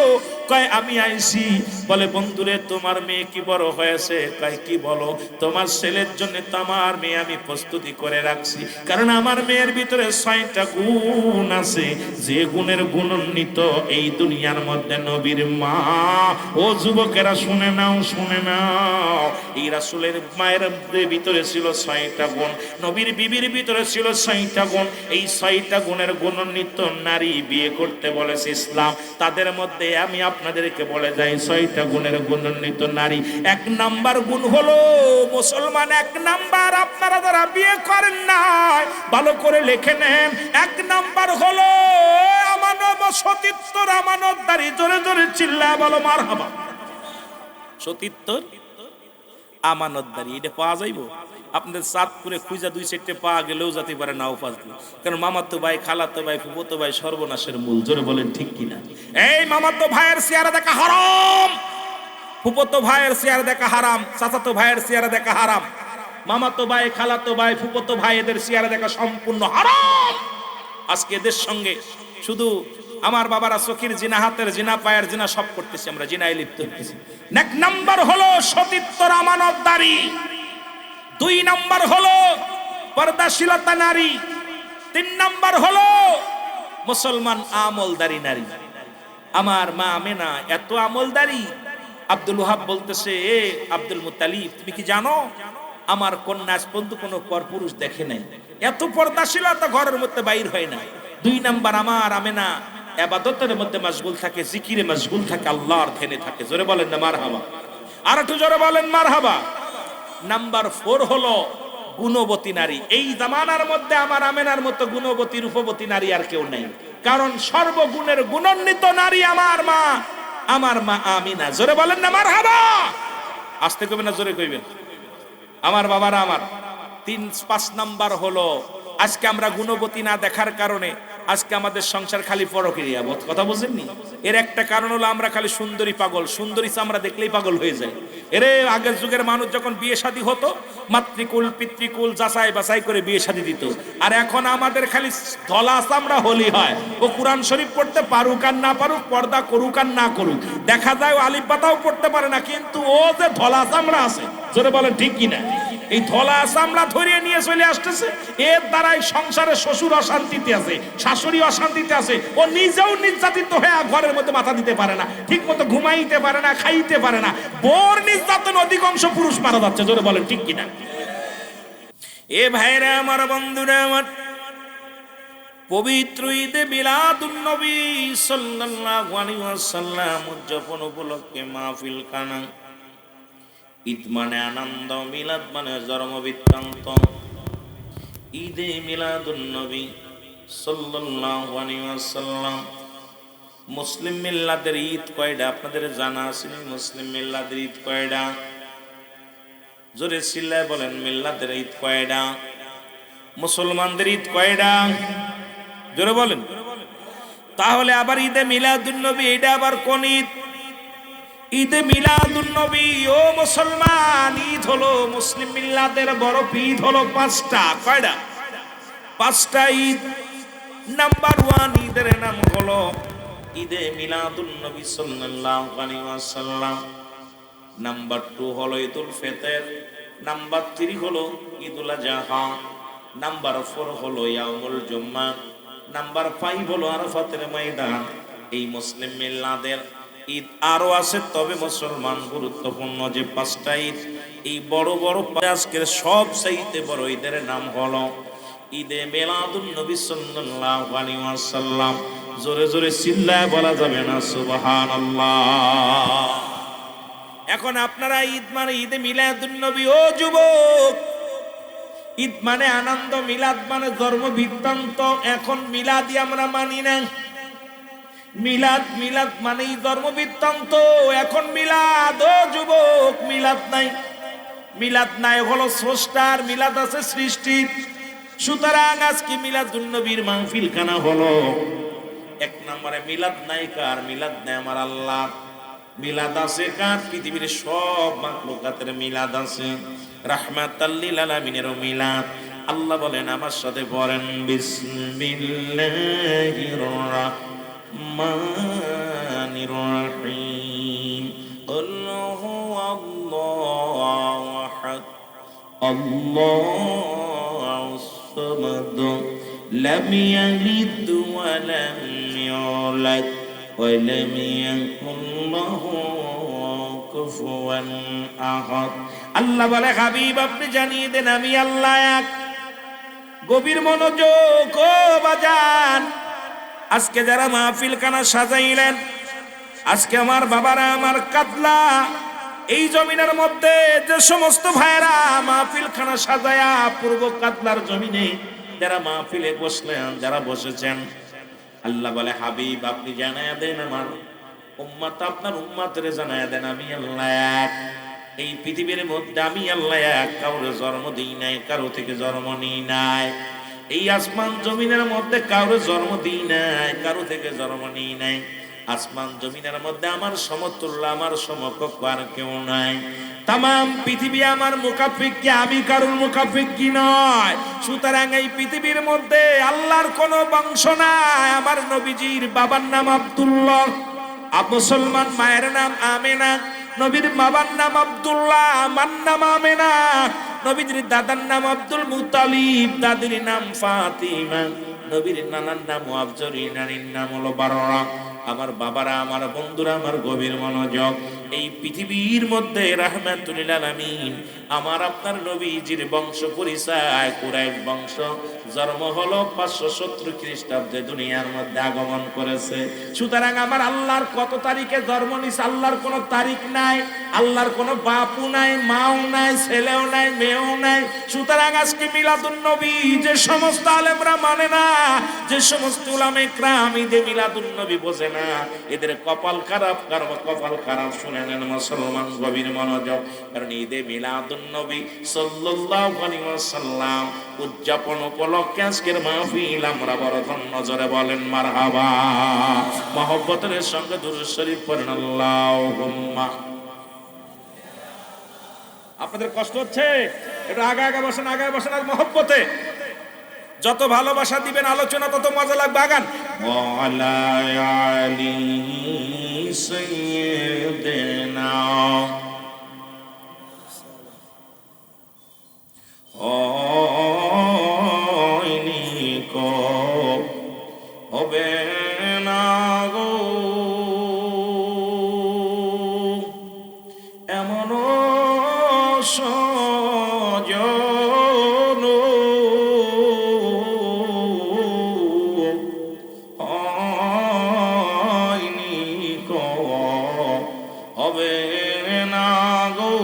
কয় আমি আইছি। বলে বন্ধুরে তোমার মেয়ে কি বড় হয়েছে? কয় কি বলো? তোমার ছেলের জন্য তো আমার মেয়ে আমি প্রস্তুতি করে রাখছি, কারণ আমার মেয়ের ভিতরে 6টা গুণ আছে, যে গুণের গুণান্বিত এই দুনিয়ার মধ্যে নবীর মা। ও যুবকেরা শুনে নাও, শুনে নাও, এই রাসূলের মায়ের ভিতরে ছিল 6টা গুণ, নবীর বিবির ভিতরে ছিল 6টা গুণ। এই 6টা গুণের গুণান্বিত নারী বিয়ে করতে বলেছে ইসলাম। তাদের মধ্যে আমি আপনাদেরকে বলে যাই 6টা গুণের গুণান্বিত নারী। 1 নাম্বার গুণ হলো মুসলমান, 1 নাম্বার আপনারা যারা বিয়ে করেন নাই ভালো করে লিখে নেন। 1 নাম্বার হলো আমানত, সতীত্ব, আমানতদারি। জোরে জোরে চিল্লায় বলো মারহাবা। সতীত্ব, আমানতদারি, এটা পাওয়া যাইবো? আপনাদের চাঁদপুরে খুঁজা 2-4টে পাওয়া গেলেও যেতে পারে, নাও পারবে। কারণ মামাতো ভাই, খালাতো ভাই, ফুফাতো ভাই সর্বনাশের মূল। জোরে বলেন ঠিক কিনা? এই মামাতো ভাইয়ের চেহারা দেখা হারাম, ফুফাতো ভাইয়ের চেহারা দেখা হারাম, চাচাতো ভাইয়ের চেহারা দেখা হারাম, মামাতো ভাই, খালাতো ভাই, ফুফাতো ভাই এদের চেহারা দেখা সম্পূর্ণ হারাম। আজকে এদের সঙ্গে শুধু আমার বাবারা চোখের জিনা, হাতের জিনা, পায়ের জিনা সব করতেছি আমরা, জিনায় লিপ্ত হতেছি। 1 নাম্বার হলো সতীত্বর আমানতদারি। 2 নাম্বার হলো পর্দাশীলতা নারী। 3 নাম্বার হলো মুসলমান আমলদারি নারী। আমার মা আমেনা এত আমলদারি। আব্দুল ওহাব বলতেছে, এ আব্দুল মুতালিব তুমি কি জানো আমার কন্যা আজ পর্যন্ত কোনো পরপুরুষ দেখে নাই, এত পর্দাশীলতা ঘরের মধ্যে বাইর হয় না। 2 নাম্বার আমার আমেনা ইবাদতের মধ্যে মশগুল থাকে, জিকিরে মশগুল থাকে, আল্লাহর ধ্যানে থাকে। জোরে বলেন না মারহাবা, আর একটু জোরে বলেন মারহাবা। নাম্বার 4 হলো গুণবতী নারী। এই জামানার মধ্যে আমার আমেনার মতো গুণবতী রূপবতী নারী আর কেউ নেই, কারণ সর্বগুণের গুণান্বিত নারী আমার মা, আমার মা আমিনা। জোরে বলেন না মারহাবা। আস্তে কইবেন না জোরে কইবেন আমার বাবারা। আমার 3-5 নাম্বার হলো আজকে আমরা গুণবতী না দেখার কারণে আজকে আমাদের সংসার খালি পরকীয়া। কথা বুঝেননি? এর একটা কারণ হলো আমরা খালি সুন্দরী পাগল, সুন্দরী আমরা দেখলেই পাগল হয়ে যায়। এরে আগের যুগের মানুষ যখন বিয়ে শাদী হতো মাতৃকুল পিতৃকুল যাচাই বাছাই করে বিয়ে শাদী দিত, আর এখন আমাদের খালি ধলা চামড়া হলি হয়। ও কোরআন শরীফ পড়তে পারুক আর না পারুক, পর্দা করুক আর না করুক, দেখা যায় ও আলিফ বাতাও পড়তে পারে না, কিন্তু ও যে ধলা চামড়া আছে। জোরে বলেন ঠিক কিনা? এই ধলা চামড়া ধরিয়ে নিয়ে চলে আসতেছে। এর দ্বারাই সংসারে শ্বশুর অশান্তিতে আছে, শাশুড়ি অশান্তিতে আছে, ও নিজেও নির্যাতিত হয়ে ঘরের মধ্যে মাথা দিতে পারে না, ঠিক মতো ঘুমাইতে পারে না, খাইতে পারে না। বোর নির্যাতন অধিকাংশ পুরুষ মারা যাচ্ছে। জোরে বলেন ঠিক কিনা? এ ভাইরা আমার, বন্ধুরা আমার, পবিত্র ঈদে মিলাদুন নবী সাল্লাল্লাহু আলাইহি ওয়াসাল্লাম উদযাপন উপলক্ষে মাহফিল খানা। ঈদ মানে আনন্দ, মিলাদ মানে জন্ম বৃত্তান্ত। ঈদে মিলাদুন নবী সাল্লাল্লাহু আলাইহি ওয়াসাল্লাম। মুসলিম মিল্লাতের ঈদ কয়টা আপনাদের জানা আছে? মুসলিম মিল্লাতের ঈদ কয়টা? জোরে চিল্লায় বলেন, মিল্লাতের ঈদ কয়টা? মুসলমানদের ঈদ কয়টা? জোরে বলেন। তাহলে আবার ঈদে মিলাদুন নবী, এটা আবার কোন ঈদ? ঈদে মিলাদুন নবী ও মুসলমান, ঈদ হলো মুসলিম মিল্লাতের বড় ঈদ হলো 5টা। কয়টা? 5টা ঈদ। নাম্বার 1 ঈদের নাম হলো ঈদে মিলাদুন নবী সাল্লাল্লাহু আলাইহি ওয়াসাল্লাম। নাম্বার 2 হলো ঈদুল ফিতর। নাম্বার 3 হলো ঈদুল আযহা। নাম্বার 4 হলো ইয়াউমুল জুম্মা, নাম্বার 5 হলো আরাফাতের ময়দান। এই মুসলিম মিল্লাদের ঈদ আরো আছে, তবে মুসলমান গুরুত্বপূর্ণ যে 5টা ঈদ, এই বড় বড় আজকের সবচাইতে বড় ঈদের নাম হলো ঈদে মিলাদুন নবী সাল্লাল্লাহু আলাইহি ওয়াসাল্লাম। জোরে জোরে চিল্লায় বলা যাবে না সুবহানাল্লাহ। এখন আপনারা ঈদ মানে ঈদে মিলাদুন নবী, ও যুবক, ঈদ মানে আনন্দ, মিলাদ মানে জন্ম বৃত্তান্ত। এখন মিলাদি আমরা মানি না। মিলাদ মিলাদ মানেই জন্ম বৃত্তান্ত, এখন মিলাদ, ও যুবক, মিলাদ নাই। মিলাদ নাই হলো স্রষ্টার, মিলাদ আছে সৃষ্টির। সুতরাং আজকে মিলাদুন নবীর মাহফিল খানা হলো। এক নম্বরে মিলাদ নাই কার? মিলাদ নাই আমার আল্লাহ। মিলাদ আছে কার? পৃথিবীর সব মাখলুকাতের মিলাদ আছে। রাহমাতাল লিল আলামিনেরও মিলাদ। আল্লাহ বলেন, আমার সাথে পড়েন, বিসমিল্লাহির রাহমানির রাহিম। কুল হুয়াল্লাহু আহাদ, আল্লাহুস সামাদ, লাম ইয়ালিদ ওয়া লাম ইউলাদ ওয়া লাম ইয়াকুল লাহু কুফুয়ান আহাদ। আল্লাহ বলে, হাবিব আপনি জানিয়ে দেন আমি আল্লাহ এক। গভীর মনোযোগ ও বাজান। আজকে যারা মাহফিল খানা সাজাইলেন, আজকে আমার বাবারা, আমার কাতলা, এই জমিনের মধ্যে যে সমস্ত ভাইরা মাহফিল খানা সাজায়া পূর্ব কাতলার জমিনে যারা মাহফিলে বসলেন, যারা বসেছেন, আল্লাহ বলে, হাবিব আপনি জানায়া দেন আমার উম্মত, আপনার উম্মতরে জানায়া দেন আমি আল্লাহ এক। এই পৃথিবীর মধ্যে আমি আল্লাহ এক, কারোর জন্ম দিই নাই, কারো থেকে জন্ম নিই নাই। এই আসমান জমিনের মধ্যে কারো জন্ম দিই নাই, কারো থেকে জন্ম নিই নাই। আসমান জমিনের মধ্যে আমার সমতুল্য, আমার সমকক্ষ আর কেউ নাই। তাম পৃথিবী আমার মুখাপেক্ষী, আমি কারোর মুখাপেক্ষী নয়। সুতরাং এই পৃথিবীর মধ্যে আল্লাহর কোনো বংশ নাই। আমার নবীজির বাবার নাম আব্দুল্লাহ, মুসলমান মায়ের নাম আমেনা, নবীর বাবার নাম আব্দুল্লাহ, আমার নাম আমেনা। নবীজির দাদার নাম আব্দুল মুতালিব, দাদির নাম ফাতিমা, নবীর নানার নাম আফজরি, নানির নাম হলো বাররা। আমার বাবারা, আমার বন্ধুরা, আমার গভীর মনোযোগ, এই পৃথিবীর মধ্যে রাহমাতুল লিল আলামিন আমার আপনার নবীজির বংশ পরিচয় কুরাইশ বংশ। জন্ম হলো 570 খ্রিস্টাব্দে দুনিয়ার মধ্যে আগমন করেছে। সুতরাং আমার আল্লাহর কত তারিখে জন্ম নিছে আল্লাহর কোনো তারিখ নাই। আল্লাহর কোনো বাপু নাই, মাও নাই, ছেলেও নাই, মেয়েও নাই। সুতরাং আজকে মিলাদুন নবী যে সমস্ত আলেমরা মানে না, যে সমস্ত উলামায়ে কেরাম ঈদে মিলাদুন নবী বোঝে না, এদের কপাল খারাপ। কারণ কপাল খারাপ, শুনে নেন মুসলমান, গভীর মনোযোগ। কারণ ঈদে মিলাদুন নবী সাল্লাল্লাহু আলাইহি ওয়াসাল্লাম উদযাপন উপলক্ষে আজকের মাহফিল আমরা বড় ধন্য। জোরে বলেন মারহাবা। মহব্বতের সঙ্গে দুরূদ শরীফ পড়েন আল্লাহুম্মা। আপনাদের কষ্ট হচ্ছে? একটু আগে আগে বসেন, আগে বসেন। আর মহব্বতে যত ভালোবাসা দিবেন আলোচনা তত মজা লাগবে। আগান। ওয়ালা আলি সাইয়্যিদিনা হবে না গো এমন সজন, হয়নি কো হবে না গো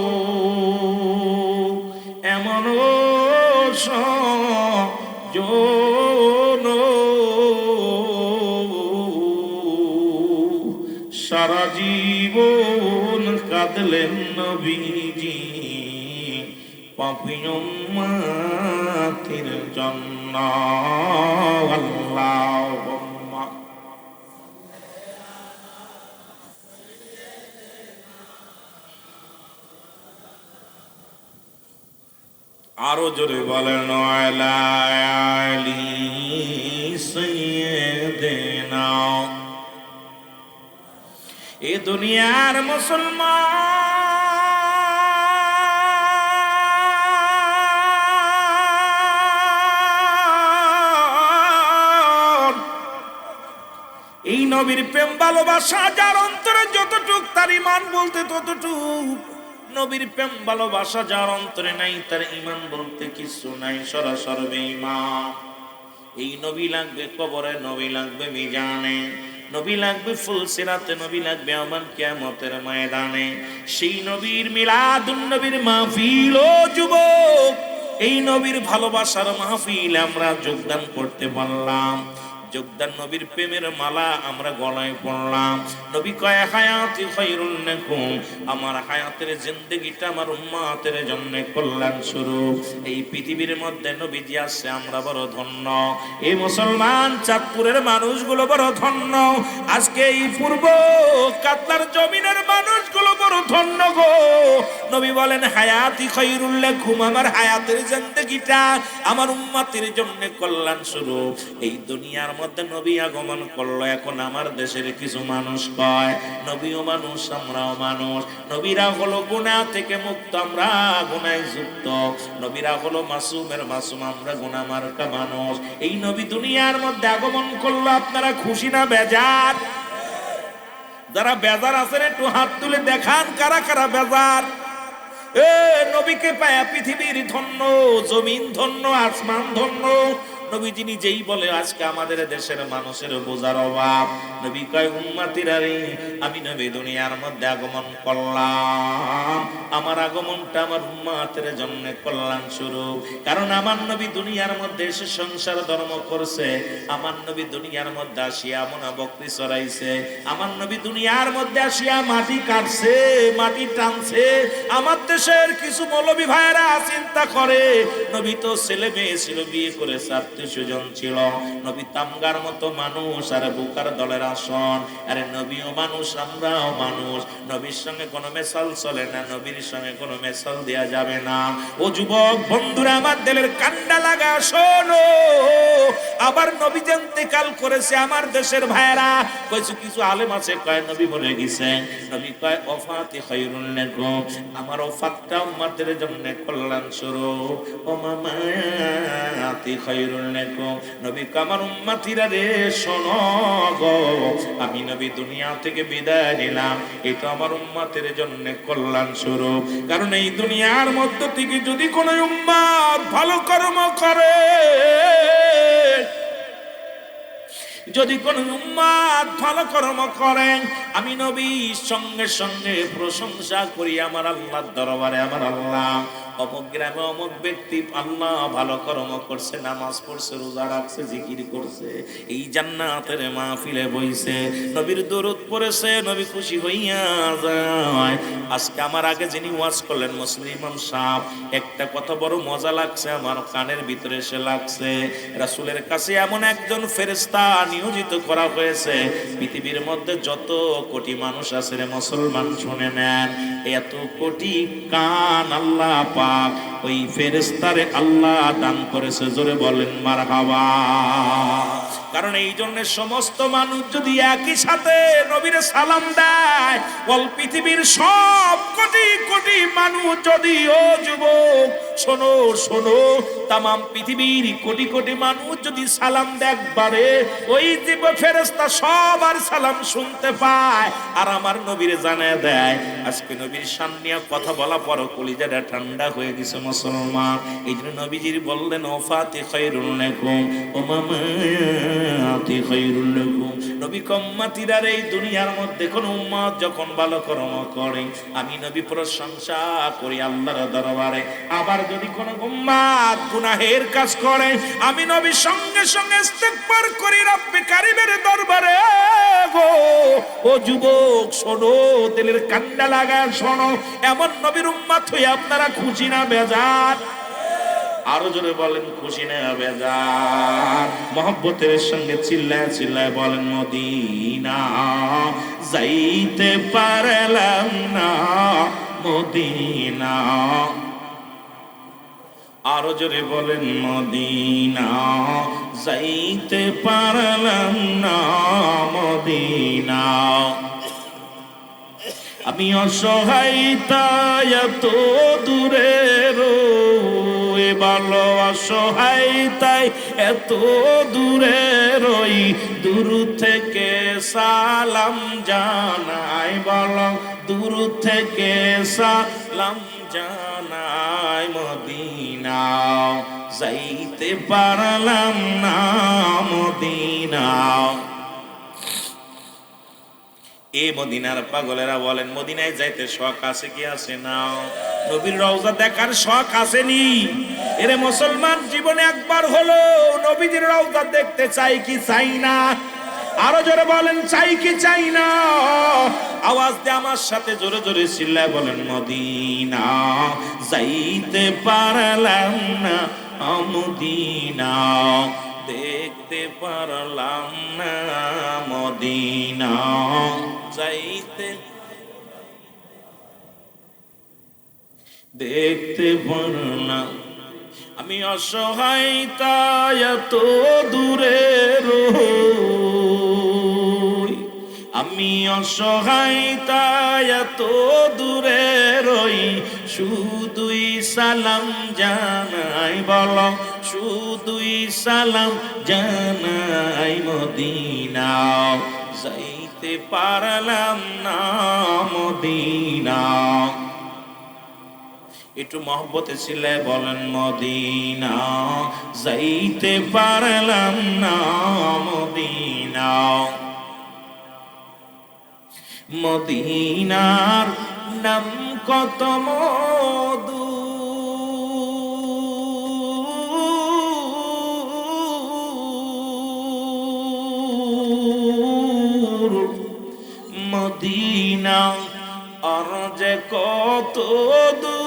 এমন সজন। সারা জীবন কাঁদলেন নবীজি পাপী উম্মতের জন্য। আল্লাহুম্মা আরো জোরে বলেন আলা আলি সাইয়্যিদিনা। এ দুনিয়ার মুসলমান, নবীর প্রেম ভালোবাসা যার অন্তরে যতটুক তার ঈমান বলতে ততটুক। নবীর প্রেম ভালোবাসা যার অন্তরে নাই তার ঈমান বলতে কিছু নাই, সরাসরি বেঈমান। এই নবী লাগবে কবরে, নবী লাগবে মিজানে, নবী লাগবে ফুলসিরাতে, নবী লাগবে আমার কিয়ামতের ময়দানে। সেই নবীর মিলাদুন নবীর মাহফিল, ও যুবক, এই নবীর ভালোবাসার মাহফিল আমরা যোগদান করতে পারলাম। যোগদান নবীর প্রেমের মালা আমরা গলায় পড়লাম। নবী কয় হায়াতি খায়রুন লাকুম, আমার হায়াতের জিন্দেগিটা আমার উম্মতের জন্য কল্যাণ স্বরূপ। এই পৃথিবীর মধ্যে নবীজি আছে, আমরা বড় ধন্য। এই মুসলমান চাঁদপুরের মানুষগুলো বড় ধন্য। আজকে এই পূর্ব কাতলার জমিনের মানুষগুলো বড় ধন্য গো। নবী বলেন হায়াতি খায়রুল লাকুম, আমার হায়াতের জিন্দেগিটা আমার উম্মতের জন্য কল্যাণ স্বরূপ। এই দুনিয়ার মধ্যে নবী আগমন করলো। এখন আমার দেশের কিছু মানুষ কয় নবীও মানুষ, আমরাও মানুষ। নবীরা হলো গুনাহ থেকে মুক্ত, আমরা গুনায় যুক্ত। নবীরা হলো মাসুমের মাসুম, আমরা গুনাহ মার্কা মানুষ। এই নবী দুনিয়ার মধ্যে আগমন করলো, আপনারা খুশি না বেজার? যারা বেজার আছেন একটু হাত তুলে দেখান কারা কারা বেজার। এ নবীকে পায়া পৃথিবীর ধন্য, জমিন ধন্য, আসমান ধন্য। নবীজি নিজেই বলে আজকে আমাদের দেশের মানুষের বোঝার অভাব। নবী কয় উম্মতিরা রে, আমি নবী দুনিয়ার মধ্যে আগমন করলাম, আমার আগমনটা আমার উম্মতের জন্য কল্যাণ স্বরূপ। কারণ আমার নবী দুনিয়ার মধ্যে এসে সংসার ধর্ম করছে। আমার নবী দুনিয়ার মধ্যে আসিয়া মোনা বকরি চড়াইছে। আমার নবী দুনিয়ার মধ্যে আসিয়া মাটি কাটছে, মাটি টানছে। আমার দেশের কিছু মৌলবী ভাইয়েরা চিন্তা করে নবী তো ছেলে মেয়ে ছিল, বিয়ে করেছে, সুজন ছিল। নবী তামগার মতো মানুষ আর বুকার দলের আসন। আরে নবীও মানুষ, আমরাও মানুষ। নবীর সঙ্গে কোনো মেশাল চলে না, নবীর সঙ্গে কোনো মেশাল দেয়া যাবে না। ও যুবক বন্ধুরা, আমার দিলের কান্ডা লাগা শোনো। আবার নবী যে ইন্তেকাল করেছে, আমার দেশের ভাইয়েরা কইছে, কিছু আলেম আছে কয় নবী মরে গেছেন। নবী কয় ওফাতি খায়রুন লাকুম, আমার ওফাতটা উম্মতের জন্য কল্যাণ স্বরূপ। ও মামাতি খায়রুন লাকুম, নবী কামার উম্মতিরা রে শোনো গো, আমি নবী দুনিয়া থেকে বিদায় নিলাম, এটা আমার উম্মতের জন্য কল্যাণ স্বরূপ। কারণ এই দুনিয়ার মধ্য থেকে যদি কোনো উম্মত ভালো কর্ম করে, যদি কোন উম্মত ভালো কর্ম করেন, আমি নবী সঙ্গে সঙ্গে প্রশংসা করি আমার আল্লাহর দরবারে। আমার আল্লাহ অমুক গ্রামে অমুক ব্যক্তি আল্লাহ ভালো কর্ম করছে, নামাজ পড়ছে, রোজা রাখছে, জিকির করছে, এই জান্নাতের মাহফিলে বইছে, নবীর দরুদ পড়েছে, নবী খুশি হইয়া যায়। আজকে আমার আগে যিনি ওয়াজ করলেন মুসলিম ইমাম সাহেব, একটা কথা বড় মজা লাগছে, আমার কানের ভিতরে এসে লাগছে। রাসূলের কাছে এমন একজন ফেরেশতা নিয়োজিত করা হয়েছে, পৃথিবীর মধ্যে যত কোটি মানুষ আছে রে মুসলমান শুনে নেন, এত কোটি কান আল্লাহ পাক ওই ফেরেশতারে আল্লাহ দান করেছে। জোরে বলেন মারহাবা। কারণ এই জন্য সমস্ত মানুষ যদি একই সাথে নবীরে সালাম দেয়, বল পৃথিবীর সব কোটি কোটি মানুষ যদি, ও যুবক শোনো শোনো, তামাম পৃথিবীর কোটি কোটি মানুষ যদি সালাম দেখবারে, ওই যে ফেরেশতা সবার সালাম শুনতে পায় আর আমার নবীরে জানায় দেয়। আজকে নবীর সামনে কথা বলা পর কলিজাটা ঠান্ডা হয়ে গেছে মুসলমান। এই জন্য নবীজির বললেন ওফাতি খায়রুল লাকুম, ও মামাতি খায়রুল লাকুম, নবী উম্মতিরা এই দুনিয়ার মধ্যে কোন উম্মত যখন ভালো কর্ম করে, আমি নবী প্রশংসা করি আল্লাহর দরবারে। আবার যদি কোন উম্মত গুনাহের কাজ করে, আমি নবী সঙ্গে সঙ্গে ইস্তেগফার করি রব্বে কারীমের দরবারে গো। ও যুবক শোনো, দিলের কান্ডা লাগা শোনো, এমন নবীর উম্মত হয়ে আপনারা খুশি না বেজার? আরো জোরে বলেন খুশি না বেজার? মহব্বতের সঙ্গে চিল্লায় চিল্লায় বলেন মদিনা যাইতে পারলাম না, মদিনা। আরো জোরে বলেন মদিনা যাইতে পারলাম না, মদিনা। আমি অসহায় তাই এত দূরে রয়ে বলো অসহায় তাই এত দূরে রই, দূর থেকে সালাম জানাই, বলো দূর থেকে সালাম জানাই, মদিনা যাইতে পারলাম না মদিনা। এ মদিনার পাগলেরা বলেন মদিনায় যাইতে শখ আছে কি আছে না? নবীর রওজা দেখার শখ আসেনি? এরে মুসলমান, জীবনে একবার হলো নবীজির রওজা দেখতে চাই কি চাই না? আরো জোরে বলেন চাই কি চাই না? আওয়াজ দিয়ে আমার সাথে জোরে জোরে চিল্লায় বলেন মদিনা যাইতে পারলাম না মদিনা, দেখতে পারলাম না মদিনা যাইতে, দেখতে পারলাম। আমি অসহায় তাই এত দূরে রই, আমি অসহায় তাই এত দূরে রই, শুধুই সালাম জানাই, বলো শুধুই সালাম জানাই, মদিনা যাইতে পারলাম না মদিনা। একটু মহব্বতে ছিলে বলেন মদিনা যাইতে পারলাম না মদিনা। মদিনার নাম কত মধু, মদিনা আর যে কত দূর,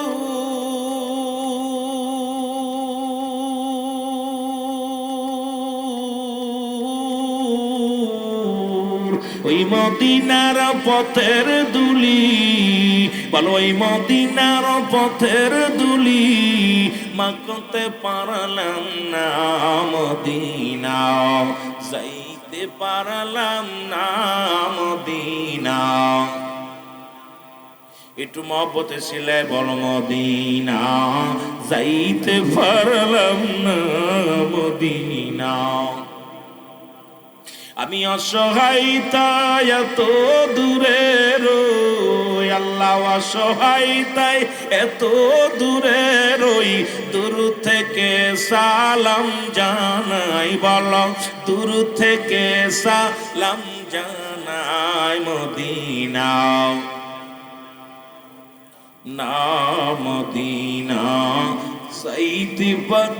ওই মদিনার পথের দুলি, বলো ওই মদিনার পথের দুলি মাখতে পারলাম না মদিনা যাইতে পারলাম না মদিনা। একটু মহব্বতে ছিলে বলো মদিনা যাইতে পারলাম না মদিনা। আমি অসহায় তাই এত দূরে রই, আল্লাহ অসহায় তাই এত দূরে রই, দূর থেকে সালাম জানাই, বলো দূর থেকে সালাম জানাই, মদিনা না মদিনা যাইতে পার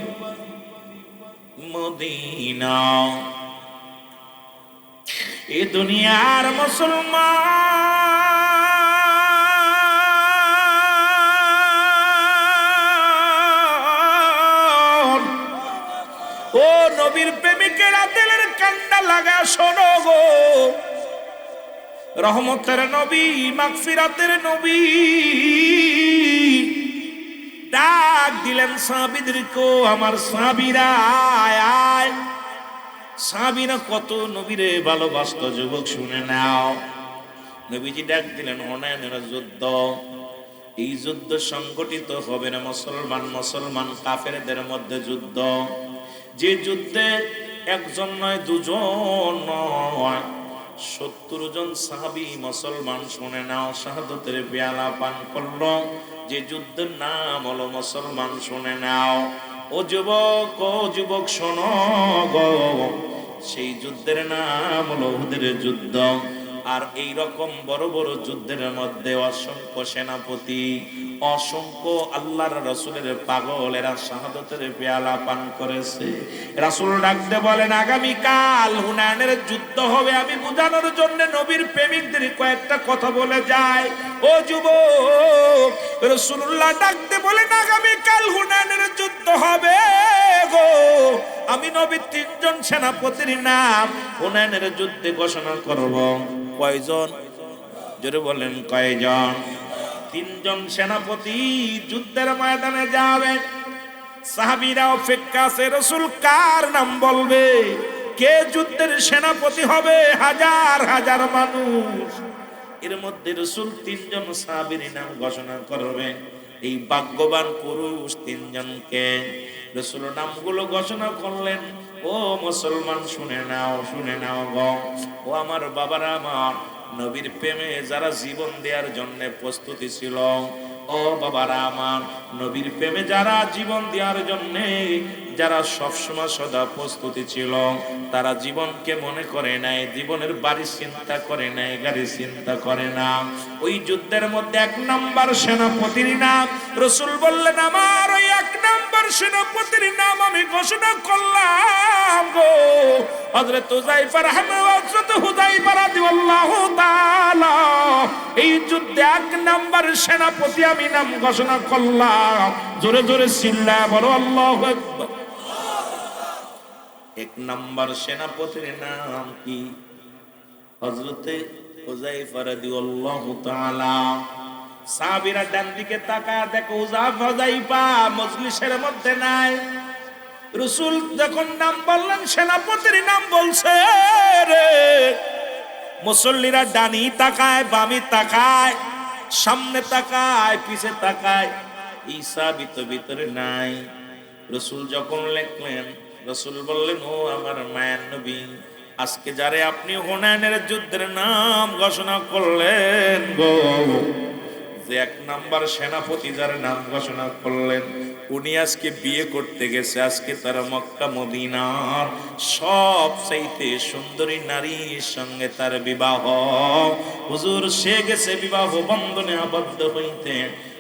মদিনা। এ দুনিয়ার মুসলমান ও নবীর প্রেমিকেরা দিলের কান্না লাগা শোনো গো, রহমতের নবী মাগফিরাতের নবী ডাক দিলেন সাহাবীদেরকে, আমার সাহাবীরা আয় আয়। সাহাবীরা কত নবীরে ভালোবাসত যুবক শুনে নাও। নবীজি ডাক দিলেন হুনাইনের যুদ্ধ, এই যুদ্ধ সংগঠিত হবে না মুসলমান কাফেরদের মধ্যে যুদ্ধ, যে যুদ্ধে একজন নয় দুজন নয় 70 জন সাহাবী মুসলমান শুনে নাও শাহাদাতের পেয়ালা পান করলো, যে যুদ্ধের নাম হলো মুসলমান শুনে নাও। ও যুবক শোনো গো, সেই যুদ্ধের নাম হলো উহুদের যুদ্ধ। আর এই রকম বড় বড় যুদ্ধের মধ্যে অসংখ্য সেনাপতি, অসংখ্য আল্লাহর রাসূলের পাগলেরা শাহাদাতের পেয়ালা পান করেছে। রাসূল ডাকতে বলেন আগামীকাল হুনাইনের যুদ্ধ হবে, আমি বোঝানোর জন্য নবীর প্রেমিকদের কয়েকটা কথা বলে যায়। ও যুবক, রাসূলুল্লাহ ডাকতে বলেন আগামীকাল হুনাইনের যুদ্ধ হবে গো, আমি নবীর 3 জন সেনাপতির নাম হুনাইনের যুদ্ধে ঘোষণা করব। কয়জন? জোরে বলেন কয়জন? 3 জন সেনাপতি যুদ্ধের ময়দানে যাবে। সাহাবীরা অপেক্ষা আছে, রাসূল কার নাম বলবে, কে যুদ্ধের সেনাপতি হবে? হাজার হাজার মানুষ, এর মধ্যে রাসূল 3 জন সাহাবীর নাম ঘোষণা করবে। এই ভাগ্যবান পুরুষ তিনজনকে রাসূল নামগুলো ঘোষণা করলেন। ও মুসলমান শুনে নাও গো, ও আমার বাবারা, আমার নবীর প্রেমে যারা জীবন দেওয়ার জন্য প্রস্তুতি ছিল, ও বাবারা আমার, নবীর প্রেমে যারা জীবন দেওয়ার জন্য যারা সবসময় সদা প্রস্তুতি ছিল, তারা জীবনকে মনে করে নাই, জীবনের বাড়ি চিন্তা করে নাই, গাড়ি চিন্তা করে না। ওই যুদ্ধের মধ্যে 1 নম্বর সেনাপতির নাম রাসূল বললেন, আমার ওই 1 নম্বর সেনাপতির নাম আমি ঘোষণা করলাম গো, হযরত হুযায়ফা হযরত হুযায়ফা রাদিয়াল্লাহু তাআলা। এই যুদ্ধে 1 নম্বর সেনাপতি আমি নাম ঘোষণা করলাম। জোরে জোরে চিল্লায় বলো আল্লাহু আকবার। 1 নম্বর সেনাপতির নাম কি? হযরতে হুযায়ফা রাদিয়াল্লাহু তাআলা। সাহাবীরা ডান দিকে তাকায় দেখো হুযায়ফা মজলিসের মধ্যে নাই। রাসূল যখন নাম বললেন, সেনাপতির নাম বলছে রে, মুসল্লিরা ডানি তাকায়, বামি তাকায়, সামনে তাকায়, পিছে তাকায়, ঈসা ভিতরে নাই। রাসূল যখন লিখলেন, রাসূল বললেন, ও আমার মায়ের নবী, আজকে যারে আপনি হুনাইনের যুদ্ধের নাম ঘোষণা করলেন গো, যে 1 নম্বর সেনাপতি যার নাম ঘোষণা করলেন, উনি আজকে বিয়ে করতে গেছে। আজকে তার মক্কা মদিনার সবচাইতে সুন্দরী নারীর সঙ্গে তার বিবাহ। হুজুর, সে গেছে বিবাহ বন্ধনে আবদ্ধ হইতে।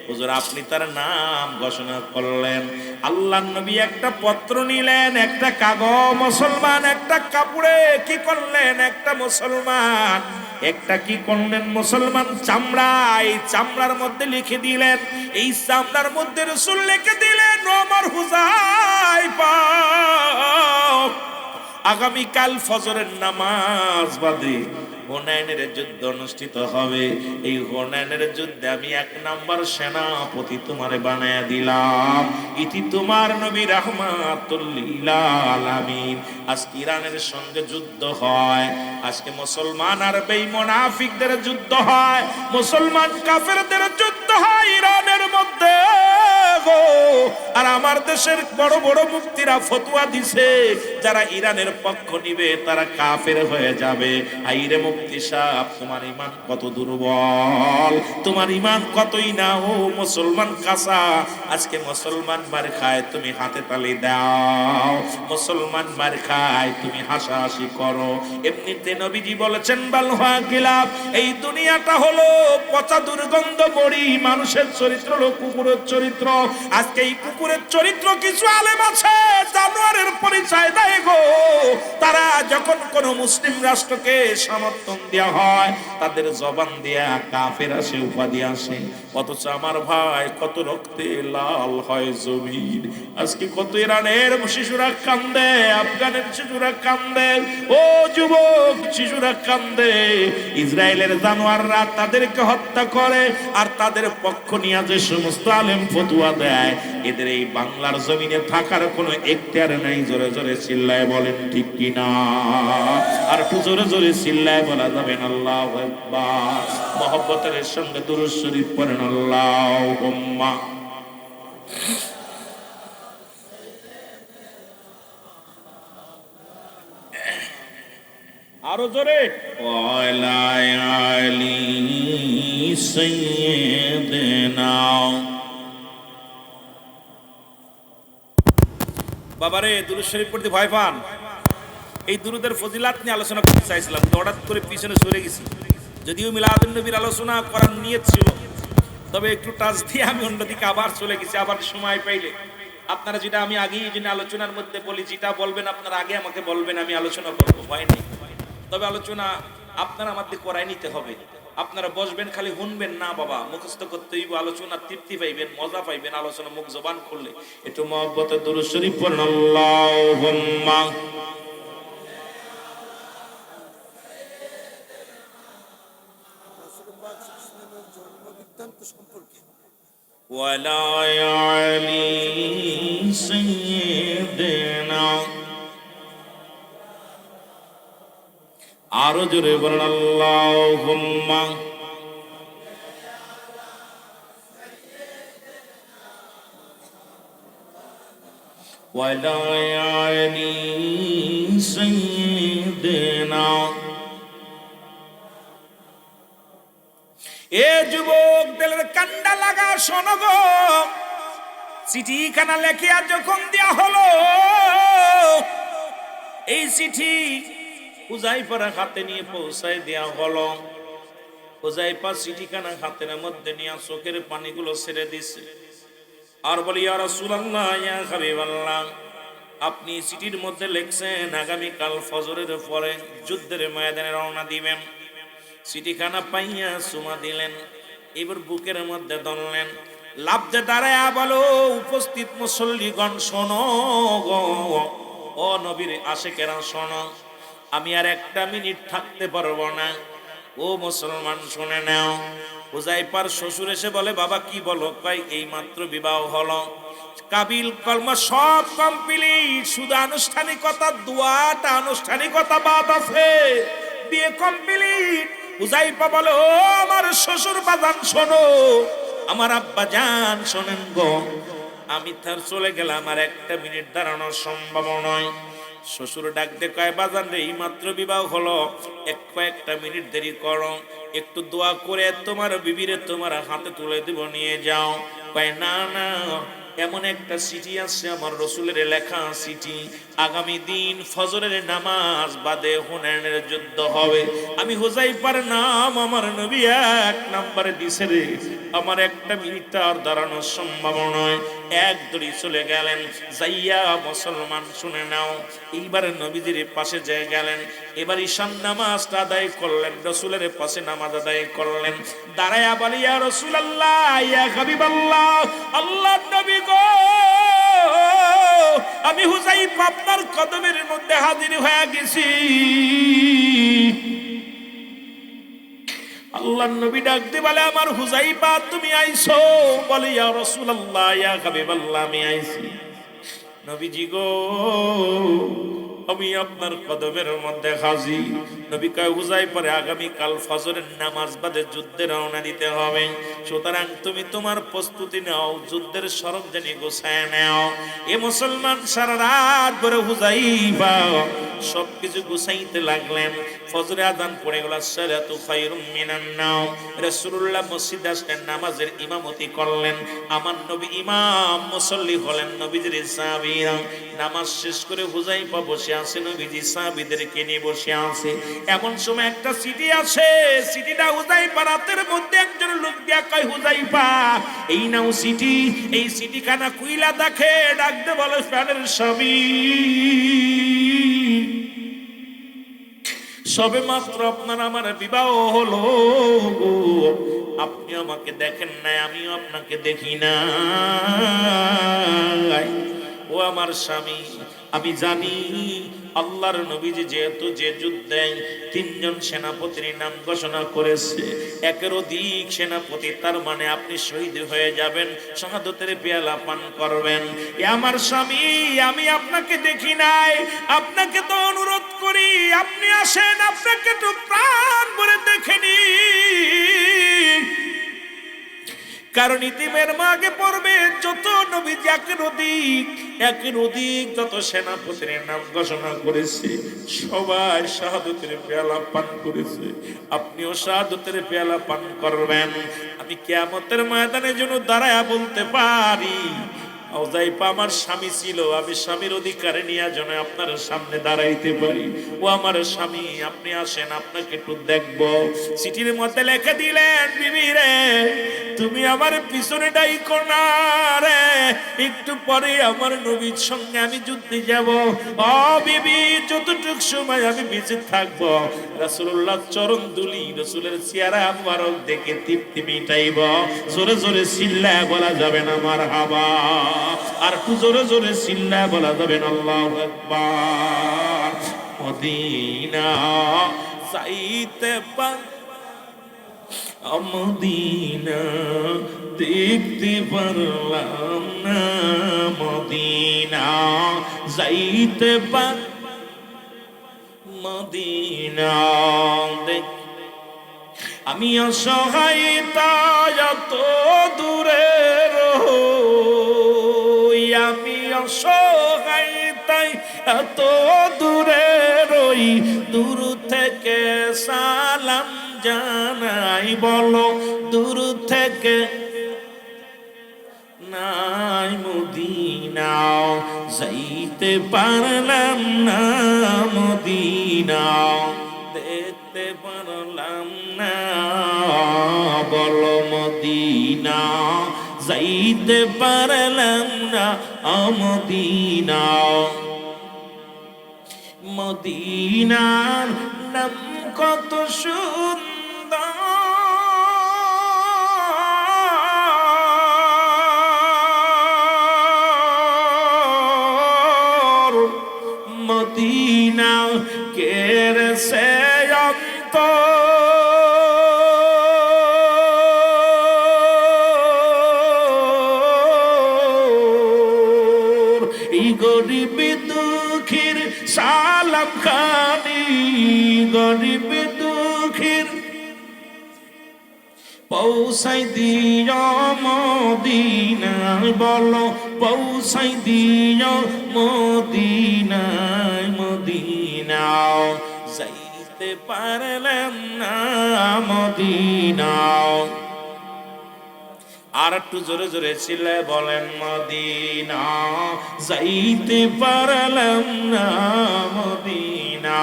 হুজুর, আপনি তার নাম ঘোষণা করলেন। আল্লাহর নবী একটা পত্র নিলেন, একটা কাগজ, মুসলমান একটা কাপড়ে কি করলেন, একটা মুসলমান একটা কি করলেন, মুসলমান চামড়া, এই চামড়ার মধ্যে লিখে দিলেন, এই চামড়ার মধ্যে রাসূল লিখে দিলেন, আমার হুযায়ফা, আগামীকাল ফজরের নামাজ বাদে হুনাইনের যুদ্ধ অনুষ্ঠিত হবে। এই হুনাইনের যুদ্ধে আমি 1 নম্বর সেনাপতি তোমারে বানায়া দিলাম। ইতি তোমার নবী রাহমাতুল লিল আলামিন। আজকে ইরানের সঙ্গে যুদ্ধ হয়, আজকে মুসলমান আর বেঈমানাফিকদের যুদ্ধ হয়, মুসলমান কাফেরদের যুদ্ধ হয় ইরানের মধ্যে গো। আর আমার দেশের বড় বড় মুফতিরা ফতোয়া দিছে, যারা ইরানের পক্ষ নিবে তারা কাফের হয়ে যাবে। আইরে মুফতি সাহেব, তোমার ঈমান কত দুর্বল, তোমার ঈমান কতই না ও মুসলমান কাঁচা। আজকে মুসলমান মার খায়, তুমি হাতে তালি দাও, মুসলমান মার খায়, তুমি হাসাহাসি করো। এমনিতে নবীজি বলেছেন, বাল হওয়া গিলাফ, এই দুনিয়াটা হলো পচা দুর্গন্ধ মরি, মানুষের চরিত্র হলো কুকুরের চরিত্র। আজকে এই কুকুরের চরিত্র কিছু আলেম আছে জানোয়ারের পরিচয় দেয় গো। তারা যখন কোন মুসলিম রাষ্ট্রকে সমর্থন দেওয়া হয়, তাদের জবান দিয়া কাফের আসে, উপাধি আসে, অথচ আমার ভাই কত রক্তে লাল হয় জমিন। আজকে কত ইরানের শিশুরা কান্দে, আফগানের শিশুরা কান্দে, ও যুবক শিশুরা কান্দে। ইসরায়েলের জানোয়াররা তাদেরকে হত্যা করে, আর তাদের পক্ষ নিয়ে যে সমস্ত আলেম ফতোয়া দেয়, এদের এই বাংলার জমিনে থাকার কোনো এখতিয়ার নাই। জোরে জোরে চিল্লায় বলেন ঠিক কিনা? আর একটু জোরে জোরে চিল্লায় বলা যাবেন আল্লাহু আকবার। মহব্বতের সঙ্গে দুরূদ শরীফ পড়েন, আল্লাহুম্মা। আরো জোরে, ওয়ালা আলি সাইয়্যিদিনা। বাবারে, দুরূদ শরীফ পড়তে ভয় পান? এই দুরূদের ফজিলাত নিয়ে আলোচনা করতে চাইছিলাম, হঠাৎ করে পিছনে সরে গেছি। যদিও মিলাদুন নবীর আলোচনা করার নিয়ত ছিল, তবে একটু টাচ দিয়ে আমি অন্যদিকে আবার চলে গেছি। আবার সময় পাইলে আপনারা, যেটা আমি আগেই এই জন্য আলোচনার মধ্যে বলি, যেটা বলবেন আপনারা আগে আমাকে বলবেন, আমি আলোচনা করবো, ভয় নেই। তবে আলোচনা আপনারা আমাদের করাই নিতে হবে। আপনারা বসবেন খালি শুনবেন না বাবা, মুখস্থ করতে হইব। আলোচনা তৃপ্তি পাইবেন, মজা পাইবেন। আলোচনা মুখ জবান করলে একটু মহব্বতে দুরূদ শরীফ পড়ুন, আল্লাহুম্মা। ওয়ালা আলি সাইয়্যিদিনা। আরো জোরে বলেন, আল্লাহুম্মা। وعلى آل سيدنا এ যুবক দিলের কান্ডা লাগা শোনো গো, চিঠিখানা লেখিয়া যখন দেয়া হলো, এই চিঠি হুযায়ফার হাতে নিয়ে পৌঁছায় দেয়া হলো। হুযায়ফা চিঠিখানা হাতের মধ্যে নিয়ে চোখের পানিগুলো ছেড়ে দিছে আর বলি, ইয়া রাসূলুল্লাহ, ইয়া হাবিবাল্লাহ, আপনি চিঠির মধ্যে লিখছেন আগামীকাল ফজরের পরে যুদ্ধের ময়দানে রওনা দিবেন। চিঠিখানা পাইয়া চুমা দিলেন, এবার বুকের মধ্যে ধরলেন, লাফতে দাঁড়ায়া বলো, উপস্থিত মুসল্লিগণ শোনো গো, ও নবীর আশিকেরা শোনো, আমি আর একটা মিনিট থাকতে পারবো না। ও মুসলমান শুনে নাও। হুযায়ফার শ্বশুর এসে বলে, বাবা কি বলো? কই এই মাত্র বিবাহ হলো, কাবিল কলমা সব কমপ্লিট, শুধু আনুষ্ঠানিকতা, দোয়াটা আনুষ্ঠানিকতা বাদ আছে, বিয়ে কমপ্লিট। হুযায়ফা বলে, ও আমার শ্বশুর বাজান শোনো, আমার আব্বা জান শোনেন গো, আমি তার চলে গেলাম, আর একটা মিনিট দাঁড়ানো সম্ভব নয়। শ্বশুর ডাক দে কয়, বাজান রে, এই মাত্র বিবাহ হলো, কয়েকটা মিনিট দেরি করো, একটু দোয়া করে তোমার বিবিরে তোমার হাতে তুলে দিব, নিয়ে যাও। কয় না না, এমন একটা চিঠি আছে আমার রাসূলের লেখা চিঠি, আগামী দিন ফজরের নামাজ বাদে হুনাইনের যুদ্ধ হবে, আমি হুযায়ফার নাম আমার নবী এক নম্বরে দিছে রে, আমার একটা মিনিট আর দাঁড়ানো সম্ভব নয়। এক দড়ি চলে গেলেন, যাইয়া মুসলমান শুনে নাও, এইবার নবীজির পাশে যেয়ে গেলেন, এবার ঈশান নামাজটা আদায় করলেন, রাসূলের পাশে নামাজ আদায় করলেন, দাঁড়ায়া বলি, ইয়া রাসূলুল্লাহ, ইয়া হাবিবাল্লাহ, আল্লাহর নবী গো, আমি হুযায়ফা আপনার কদমের মধ্যে হাজির হয়ে গেছি। আল্লাহর নবী ডাক দিয়ে বলে, আমার হুযায়ফা তুমি আইছো? বলে, ইয়া রাসূলুল্লাহ, ইয়া হাবিবাল্লাহ, আমি আইছি। নবীজি গো, আমি আপনার কদমের মধ্যে হাজির। নবী কয়, হুযায়ফারে আগামী কাল ফজরের নামাজ বাদে যুদ্ধে রওনা দিতে হবে, সুতরাং তুমি তোমার প্রস্তুতি নাও, যুদ্ধের সরঞ্জাম গোছায় নাও। এ মুসলমান সারা রাত ধরে হুযায়ফা সবকিছু গুছাইতে লাগলেন। ফজরে আযান পড়ে গেল, সালাতু খায়রুম মিনান নাওম। রাসূলুল্লাহ মসজিদে আসলেন, নামাজের ইমামতি করলেন, আমার নবী ইমাম, মুসল্লি হলেন নবীজির সাহাবীরা। নামাজ শেষ করে হুযায়ফা বসে আছে, নবীজি সাহাবীদেরকে নিয়ে বসে আছে। এমন সময় একটা চিঠি আসে, চিঠিটা হুযায়ফার হাতের মধ্যে একজন লোক দিয়া কয়, হুযায়ফা এই নাও চিঠি। এই চিঠিখানা কুইলা দেখে, ডাকতে বলে, প্রাণের স্বামী, সবে মাত্র আপনার আমার বিবাহ হলো, আপনি আমাকে দেখেন নাই, আমিও আপনাকে দেখি না। ও আমার স্বামী, আমি জানি আল্লাহর নবীজি যেহেতু যে যুদ্ধে তিনজন সেনাপতির নাম ঘোষণা করেছে, একের অধিক সেনাপতি, তার মানে আপনি শহীদ হয়ে যাবেন, শাহাদাতের পেয়ালা পান করবেন। এ আমার স্বামী, আমি আপনাকে দেখি নাই, আপনাকে তো অনুরোধ করি, আপনি আসেন, আপনাকে তো প্রাণ ভরে দেখেনি, কারণ ইতিমের মাগে পড়বে যত নবীজি একের অধিক যত সেনাপতির নাম ঘোষণা করেছে, সবাই শাহাদাতের পেয়ালা পান করেছে, আপনিও শাহাদাতের পেয়ালা পান করবেন। আমি কিয়ামতের ময়দানে যেন দাঁড়ায়া বলতে পারি, হুযায়ফা আমার স্বামী ছিল, আমি স্বামীর অধিকারে নিয়ে যেন আপনার সামনে দাঁড়াইতে পারি। ও আমার স্বামী, আপনি আসেন, আপনাকে একটু দেখবো। চিঠির মধ্যে লিখে দিলেন, বিবি রে, তুমি আমার পিছনে ডাইকো না রে, একটু পরে আমার নবীর সঙ্গে আমি যুদ্ধে যাব। ও বিবি, যতটুক সময় আমি বেঁচে থাকবো, রাসূলুল্লাহ চরণ দুলি, রাসূলের চেহারা মুবারক দেখে তৃপ্তি মিটাইব। জোরে জোরে চিল্লায় বলা যাবে না মারহাবা, আর একটু জোরে জোরে চিল্লায় বলা যাবে না আল্লাহু আকবার। মদিনা যাইতে পার, মদিনা দেখতে পারলাম না, মদিনা যাইতে পার, মদিনা দেখ, আমি অসহায় তাই এত দূরে রই, আমি অসহায় তাই এত দূরে রই, দূর থেকে সালাম জানাই, বলো দূর থেকে নাই মদিনা, যাইতে পারলাম না মদিনা, দেখতে পারলাম না, বলো মদিনা, যাইতে পারলাম না মদিনা। মদিনার নাম কত সুন্দর, মদিনা কের সে অন্তর, এই গরিব দুঃখীর সালাম খানি, গরিব দুঃখীর পৌঁছাই দিও মদিনায়, বলো পৌঁছাই দিও মদিনায়, মদিনা যাইতে পারলাম না মদিনা। আর একটু জোরে জোরে ছিলে বলেন মদিনা, যাইতে পারলাম না মদিনা।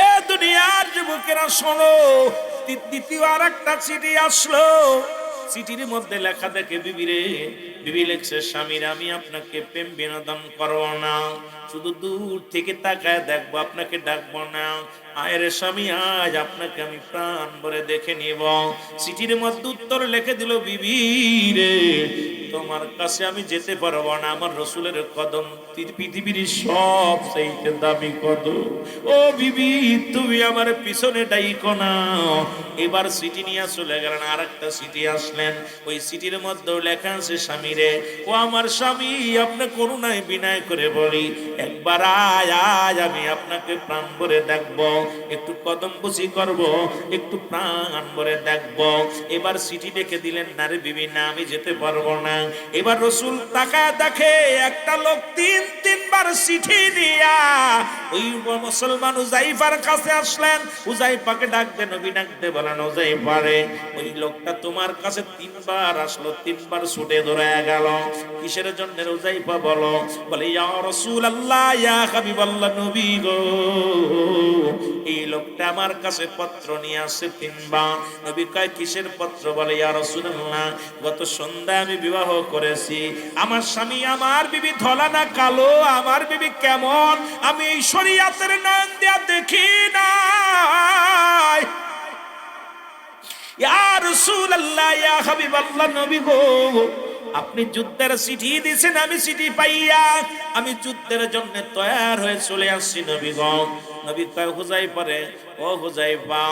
এ দুনিয়ার যুবকেরা শোনো, দ্বিতীয় আর একটা চিঠি আসলো। চিঠির মধ্যে লেখা দেখে বিবিরে, বিবি লেখছে স্বামীর আমি আপনাকে প্রেম বিনোদন করবো না, শুধু দূর থেকে তাকায় দেখবো, আপনাকে ডাকবো না। আয়ের স্বামী আজ আপনাকে আমি প্রাণ ভরে দেখে নিব। চিঠির মধ্যে উত্তর লিখে দিল, বিবি রে তোমার কাছে আমি যেতে পারবো না, আমার রসুলের কদম পৃথিবীর সব চাইতে দামি কদম। ও বিবি তুমি আমার পিছনে ডাইকো না। এবার চিঠি নিয়ে চলে গেলেন, আর একটা চিঠি আসলেন। ওই চিঠির মধ্যে লেখা আছে, স্বামী রে ও আমার স্বামী, আপনি করুণায় বিনয় করে বলি একবার আয়, আজ আমি আপনাকে প্রাণ ভরে দেখবো, একটু কদম বুঝি করবো, একটু প্রাণ ভরে দেখবো। এবার চিঠি লিখে দিলেন, না রে বিবি না আমি যেতে পারবো না। এবার রসুল তাকায় দেখে একটা লোক তিনবার চিঠি দিয়া ওই মুসলমান উজাইফার কাছে আসলেন। উজাইফাকে ডাকতে নবী ডাকতে বলেন, উজাইফারে ওই লোকটা তোমার কাছে তিনবার আসলো, তিনবার ছুটে ধরে গেল, কিসের জন্য উজাইফা বলো? বলে ইয়া রাসূলুল্লাহ, ইয়া হাবিবাল্লাহ, নবী গো এই লোকটা আমার কাছে পত্র নিয়ে আসে তিনবার। নবী কয় কিসের পত্র? বলে ইয়া রাসূলুল্লাহ গত সন্ধ্যায় আমি বিবাহ করেছি, আমার স্বামী আমার বিবি ধলা না কালো, আমার বিবি কেমন আমি এই শরীয়তের নয়ন দিয়া দেখি না। ইয়া রাসূলুল্লাহ, ইয়া হাবিবাল্লাহ, নবী গো আপনি যুদ্ধের চিঠি দিয়েছেন, আমি চিঠি পাইয়া আমি যুদ্ধের জন্য তৈয়ার হয়ে চলে আসছি নবী গো। নবী কয় হুজাইফারে, ও হুজাইফা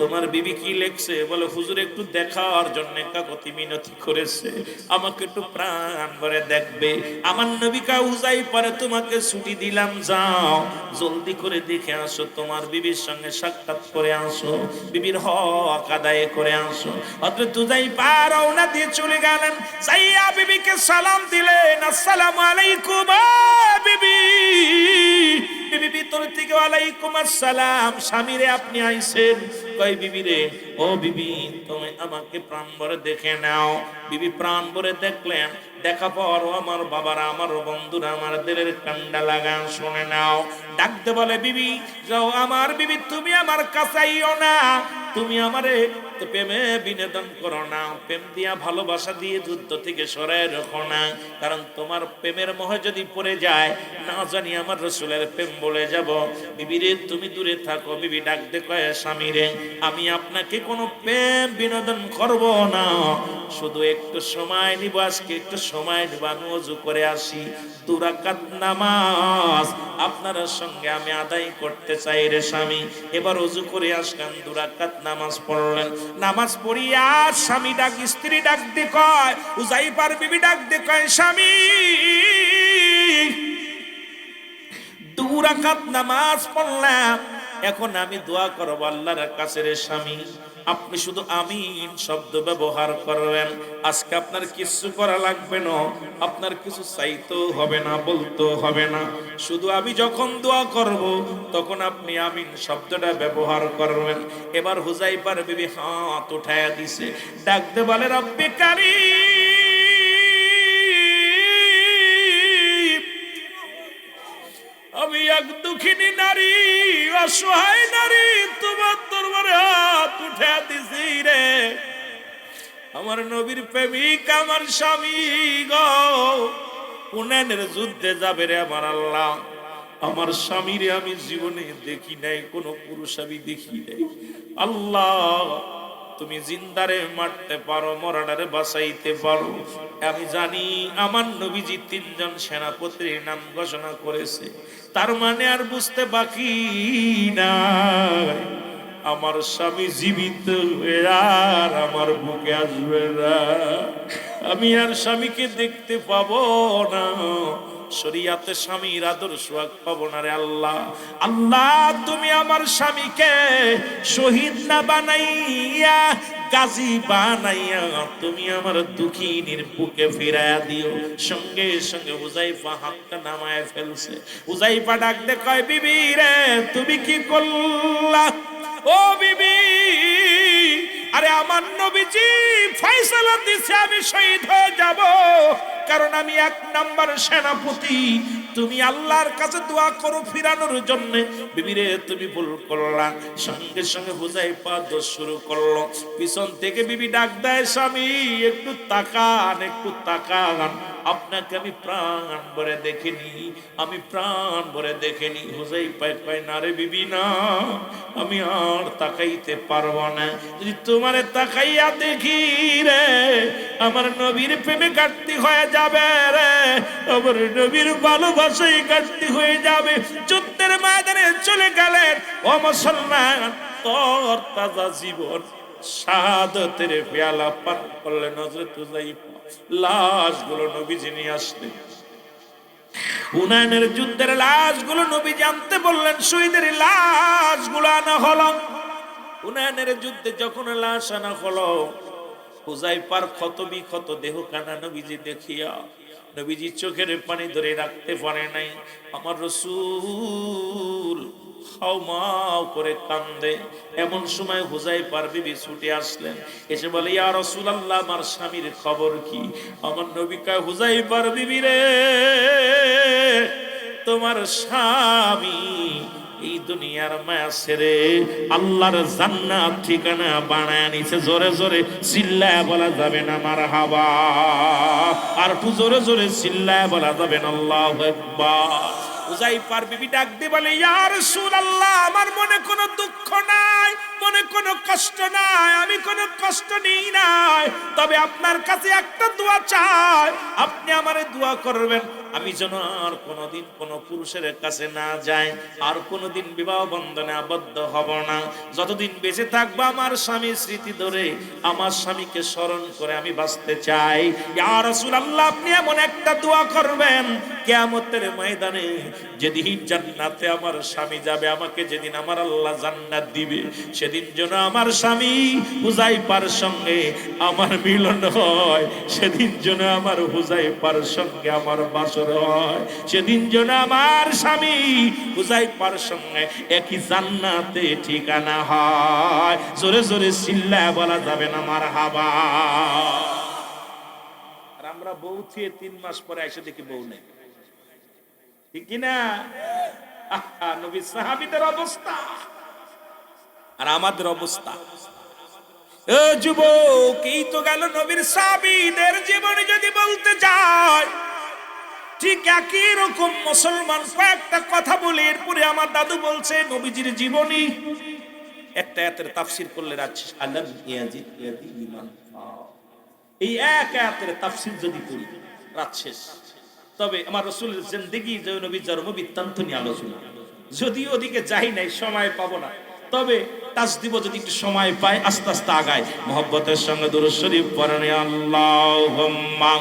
তোমার বিবি কি লিখছে? বলে হুজুর একটু দেখার জন্য কাকতি মিনতি করেছে, আমাকে একটু প্রাণ ভরে দেখবে। আমার নবী কয় হুজাইফারে তোমাকে ছুটি দিলাম, যাও জলদি করে দেখে আসো, তোমার বিবির সঙ্গে সাক্ষাৎ করে আসো, বিবির হক আদায় করে আসো। হযরত হুজাইফা রওনা দিয়ে চলে গেলেন, যাইয়া বিবিকে সালাম দিলেন, আসসালামু আলাইকুম বিবি। বিবি ভিতর থেকে ওয়ালাইকুম আসসালাম, স্বামীরে আপনি আইছেন? কই বিবি রে, ও বিবি তুমি আমাকে প্রাণ ভরে দেখে নাও। বিবি প্রাণ ভরে দেখলেন, দেখা পর আমার বাবারা, আমার বন্ধুরা, আমার দিলের কান্ডা লাগান শুনে নাও। ডাকতে বলে, বিবি যাও, আমার বিবি তুমি আমার কাছে আইও না, তুমি আমারে প্রেমে বিনোদন করো না, প্রেম দিয়া ভালোবাসা দিয়ে যুদ্ধ থেকে সরাই রাখো না, কারণ তোমার প্রেমের মোহে যদি পড়ে যায় না জানি আমার রসুলের প্রেম বলে যাব। বিবি রে তুমি দূরে থাকো। বিবি ডাকতে কয়, স্বামী রে আমি আপনাকে কোনো প্রেম বিনোদন করব না, শুধু একটু সময় নিব, আজকে একটু সময় নিব, আমি ওযু করে আসি, 2 রাকাত নামাজ আপনার সঙ্গে আমি আদায় করতে চাই রে স্বামী। এবার ওযু করে আসলেন, 2 রাকাত নামাজ পড়লেন। নামাজ পড়িয়া স্বামী ডাক, স্ত্রী ডাক দি কয়, উজাইফার বিবি ডাক দি কয়, স্বামী 2 রাকাত নামাজ পড়লাম, এখন আমি দোয়া করব আল্লাহর কাছে রে স্বামী, আপনি শুধু আমিন শব্দ ব্যবহার করবেন। আজকে আপনার কিছু করা লাগবে না, আপনার কিছু চাইতেও হবে না, বলতেও হবে না। শুধু আমি যখন দোয়া করব তখন আপনি আমিন শব্দটা ব্যবহার করবেন। এবার হুযায়ফার বিবি হাত উঠায়া দিছে, ডাকতে বলে রব্বে কারীম, আমি এক দুঃখিনী নারী, অসহায় নারী, তোমার দরবারে হাত উঠে দিছি রে। আমার নবীর প্রেমিক, আমার স্বামী গো, হুনাইনের যুদ্ধে যাবে রে আমার আল্লাহ। আমার স্বামীরে আমি জীবনে দেখি নাই, কোন পুরুষ আমি দেখি নাই। আল্লাহ, তুমি জিন্দারে মারতে পারো, মরাডারে বাঁচাইতে পারো। আমি জানি আমার নবীজি 3 জন সেনাপতির নাম ঘোষণা করেছে, তার মানে আর বুঝতে বাকি নাই আমার স্বামী জীবিত হয়ে আর আমার বুকে আসবে না, আমি আর স্বামীকে দেখতে পাবো না, শরিয়াতে স্বামীর আদর্শ পাবো না রে আল্লাহ। আল্লাহ, তুমি আমার স্বামীকে শহীদ না বানাইয়া, গাজী বানাইয়া তুমি আমার দুঃখিনীর বুকে ফিরাইয়া দিও। সঙ্গে সঙ্গে হুযায়ফা হাতটা নামায় ফেলছে। হুযায়ফা ডাকতে কয়, বিবি রে, তুমি কি করলা? ও বিবি, আরে আমার নবীজি ফয়সালা দিছে আমি শহীদ হয়ে যাব, কারণ আমি 1 নাম্বার সেনাপতি। তুমি আল্লাহর কাছে দোয়া করো ফিরানোর জন্য। বিবি রে, তুমি ভুল করলা। সঙ্গে সঙ্গে হুযায়ফা দোষ শুরু করলো। পিছন থেকে বিবি ডাক দেয়, স্বামী একটু তাকান, একটু তাকান, আপনাকে আমি প্রাণ ভরে দেখিনি, আমি প্রাণ ভরে দেখিনি। হুযায়ফা কয়, না রে বিবি না, আমি আর তাকাইতে পারবো না। যদি তোমারে তাকাইয়া দেখি রে, আমার নবীর প্রেমে ঘাটতি হয়ে যাবে রে, আমার নবীর ভালোবাসায় ঘাটতি হয়ে যাবে। যুদ্ধের ময়দানে চলে গেলেন। ও মুসলমান, তোর তাজা জীবন শাহাদাতের পেয়ালা পান করলেন হযরত হুযায়ফা। লাশগুলো নবীজি নিয়ে আসলেন। হুনাইনের যুদ্ধের লাশগুলো নবীজি আনতে বললেন। শহীদের লাশগুলো আনা হলো। হুনাইনের যুদ্ধে যখন লাশ আনা হলো, হুযায়ফার ক্ষত বিক্ষত দেহ কানা নবীজি দেখিয়া নবীজি চোখের পানি ধরে রাখতে পারে নাই। আমার রাসূল হাউমাউ করে কান্দে। এমন সময় হুযায়ফার বিবি ছুটে আসলেন, এসে বলে, ইয়া রাসূলুল্লাহ, আমার স্বামীর খবর কি? আমার নবী কয়, হুযায়ফার বিবি রে, তোমার স্বামী এই দুনিয়ার মায়া ছেড়ে আল্লাহর জান্নাত ঠিকানা বানায় নিছে। জোরে জোরে চিল্লায় বলা যাবে না মারহাবা? আর একটু জোরে জোরে চিল্লায় বলা যাবে না আল্লাহু আকবার? হুযায়ফার বিবি ডাক দিয়ে বলে, ইয়া রাসূলুল্লাহ, আমার মনে কোনো দুঃখ নাই, মনে কোনো কষ্ট নাই, আমি কোনো কষ্ট নেই নাই, তবে আপনার কাছে একটা দোয়া চাই, আপনি আমারে দোয়া করবেন, আমি যেন আর কোনোদিন কোনো পুরুষের কাছে না যাই, আর কোনোদিন বিবাহ বন্ধনে আবদ্ধ হব না। যতদিন বেঁচে থাকবো আমার স্বামীর স্মৃতি ধরে, আমার স্বামীকে স্মরণ করে আমি বাঁচতে চাই। ইয়া রাসূলুল্লাহ, আপনি এমন একটা দোয়া করবেন, কিয়ামতের ময়দানে যেদিন জান্নাতে আমার স্বামী যাবে, আমাকে যেদিন আমার আল্লাহ জান্নাত দিবে, সেদিন যেন আমার স্বামী হুযায়ফার সঙ্গে আমার মিলন হয়, সেদিন যেন আমার হুযায়ফার সঙ্গে আমার বাসর হয়, সেদিন যেন আমার স্বামী হুযায়ফার সঙ্গে একই জান্নাতে ঠিকানা হয়। জোরে জোরে চিল্লায় বলা যাবে না মারহাবা? আর আমরা বউ থিয়ে 3 মাস পরে এসে দেখি বউ নেই, ঠিক কিনা? নবী সাহাবীদের অবস্থা আর আমাদের অবস্থা। ও যুবক, এই তো গেল নবীর সাহাবীদের জীবনে যদি বলতে যায়, ঠিক একই রকম মুসলমান কয়েকটা কথা বলে এরপরে আমার দাদু বলছে নবীজির জীবনী একটা আয়াতের তাফসীর করলে রাখছে, আলাম ইয়াজিদ ইয়াদি ইমান। এই এক আয়াতের তাফসীর যদি করি রাত শেষ। তবে আমার রাসূলের জিন্দেগি, যে নবীর জন্ম বৃত্তান্ত নিয়ে আলোচনা, যদিও ওদিকে যাই নাই, সময় পাবো না, তবে তাজ দিব যদি একটু সময় পাই, আস্তে আস্তে আগায়। মুহাব্বতের সঙ্গে দুরূদ শরীফ পড়েন, আল্লাহুম্মা।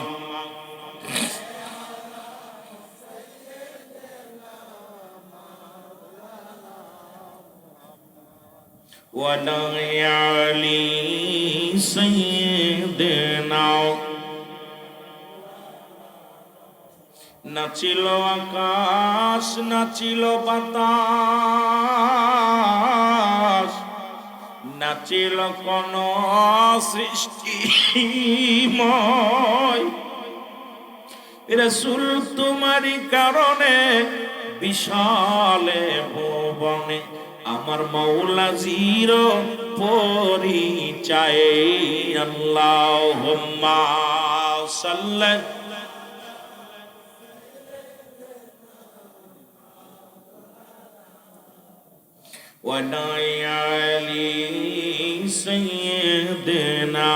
ওয়ালায়ালি সাইয়্যিদিনা নাচিল আকাশ নাচিল বাতাস নাচিল কোন সৃষ্টিময় রাসূল তোমারই কারণে বিশালে ভুবনে আমার মাওলা জির পরিচয় আল্লাহুম্মা সাল্লি ওয়ালায়ালি সাইয়্যিদিনা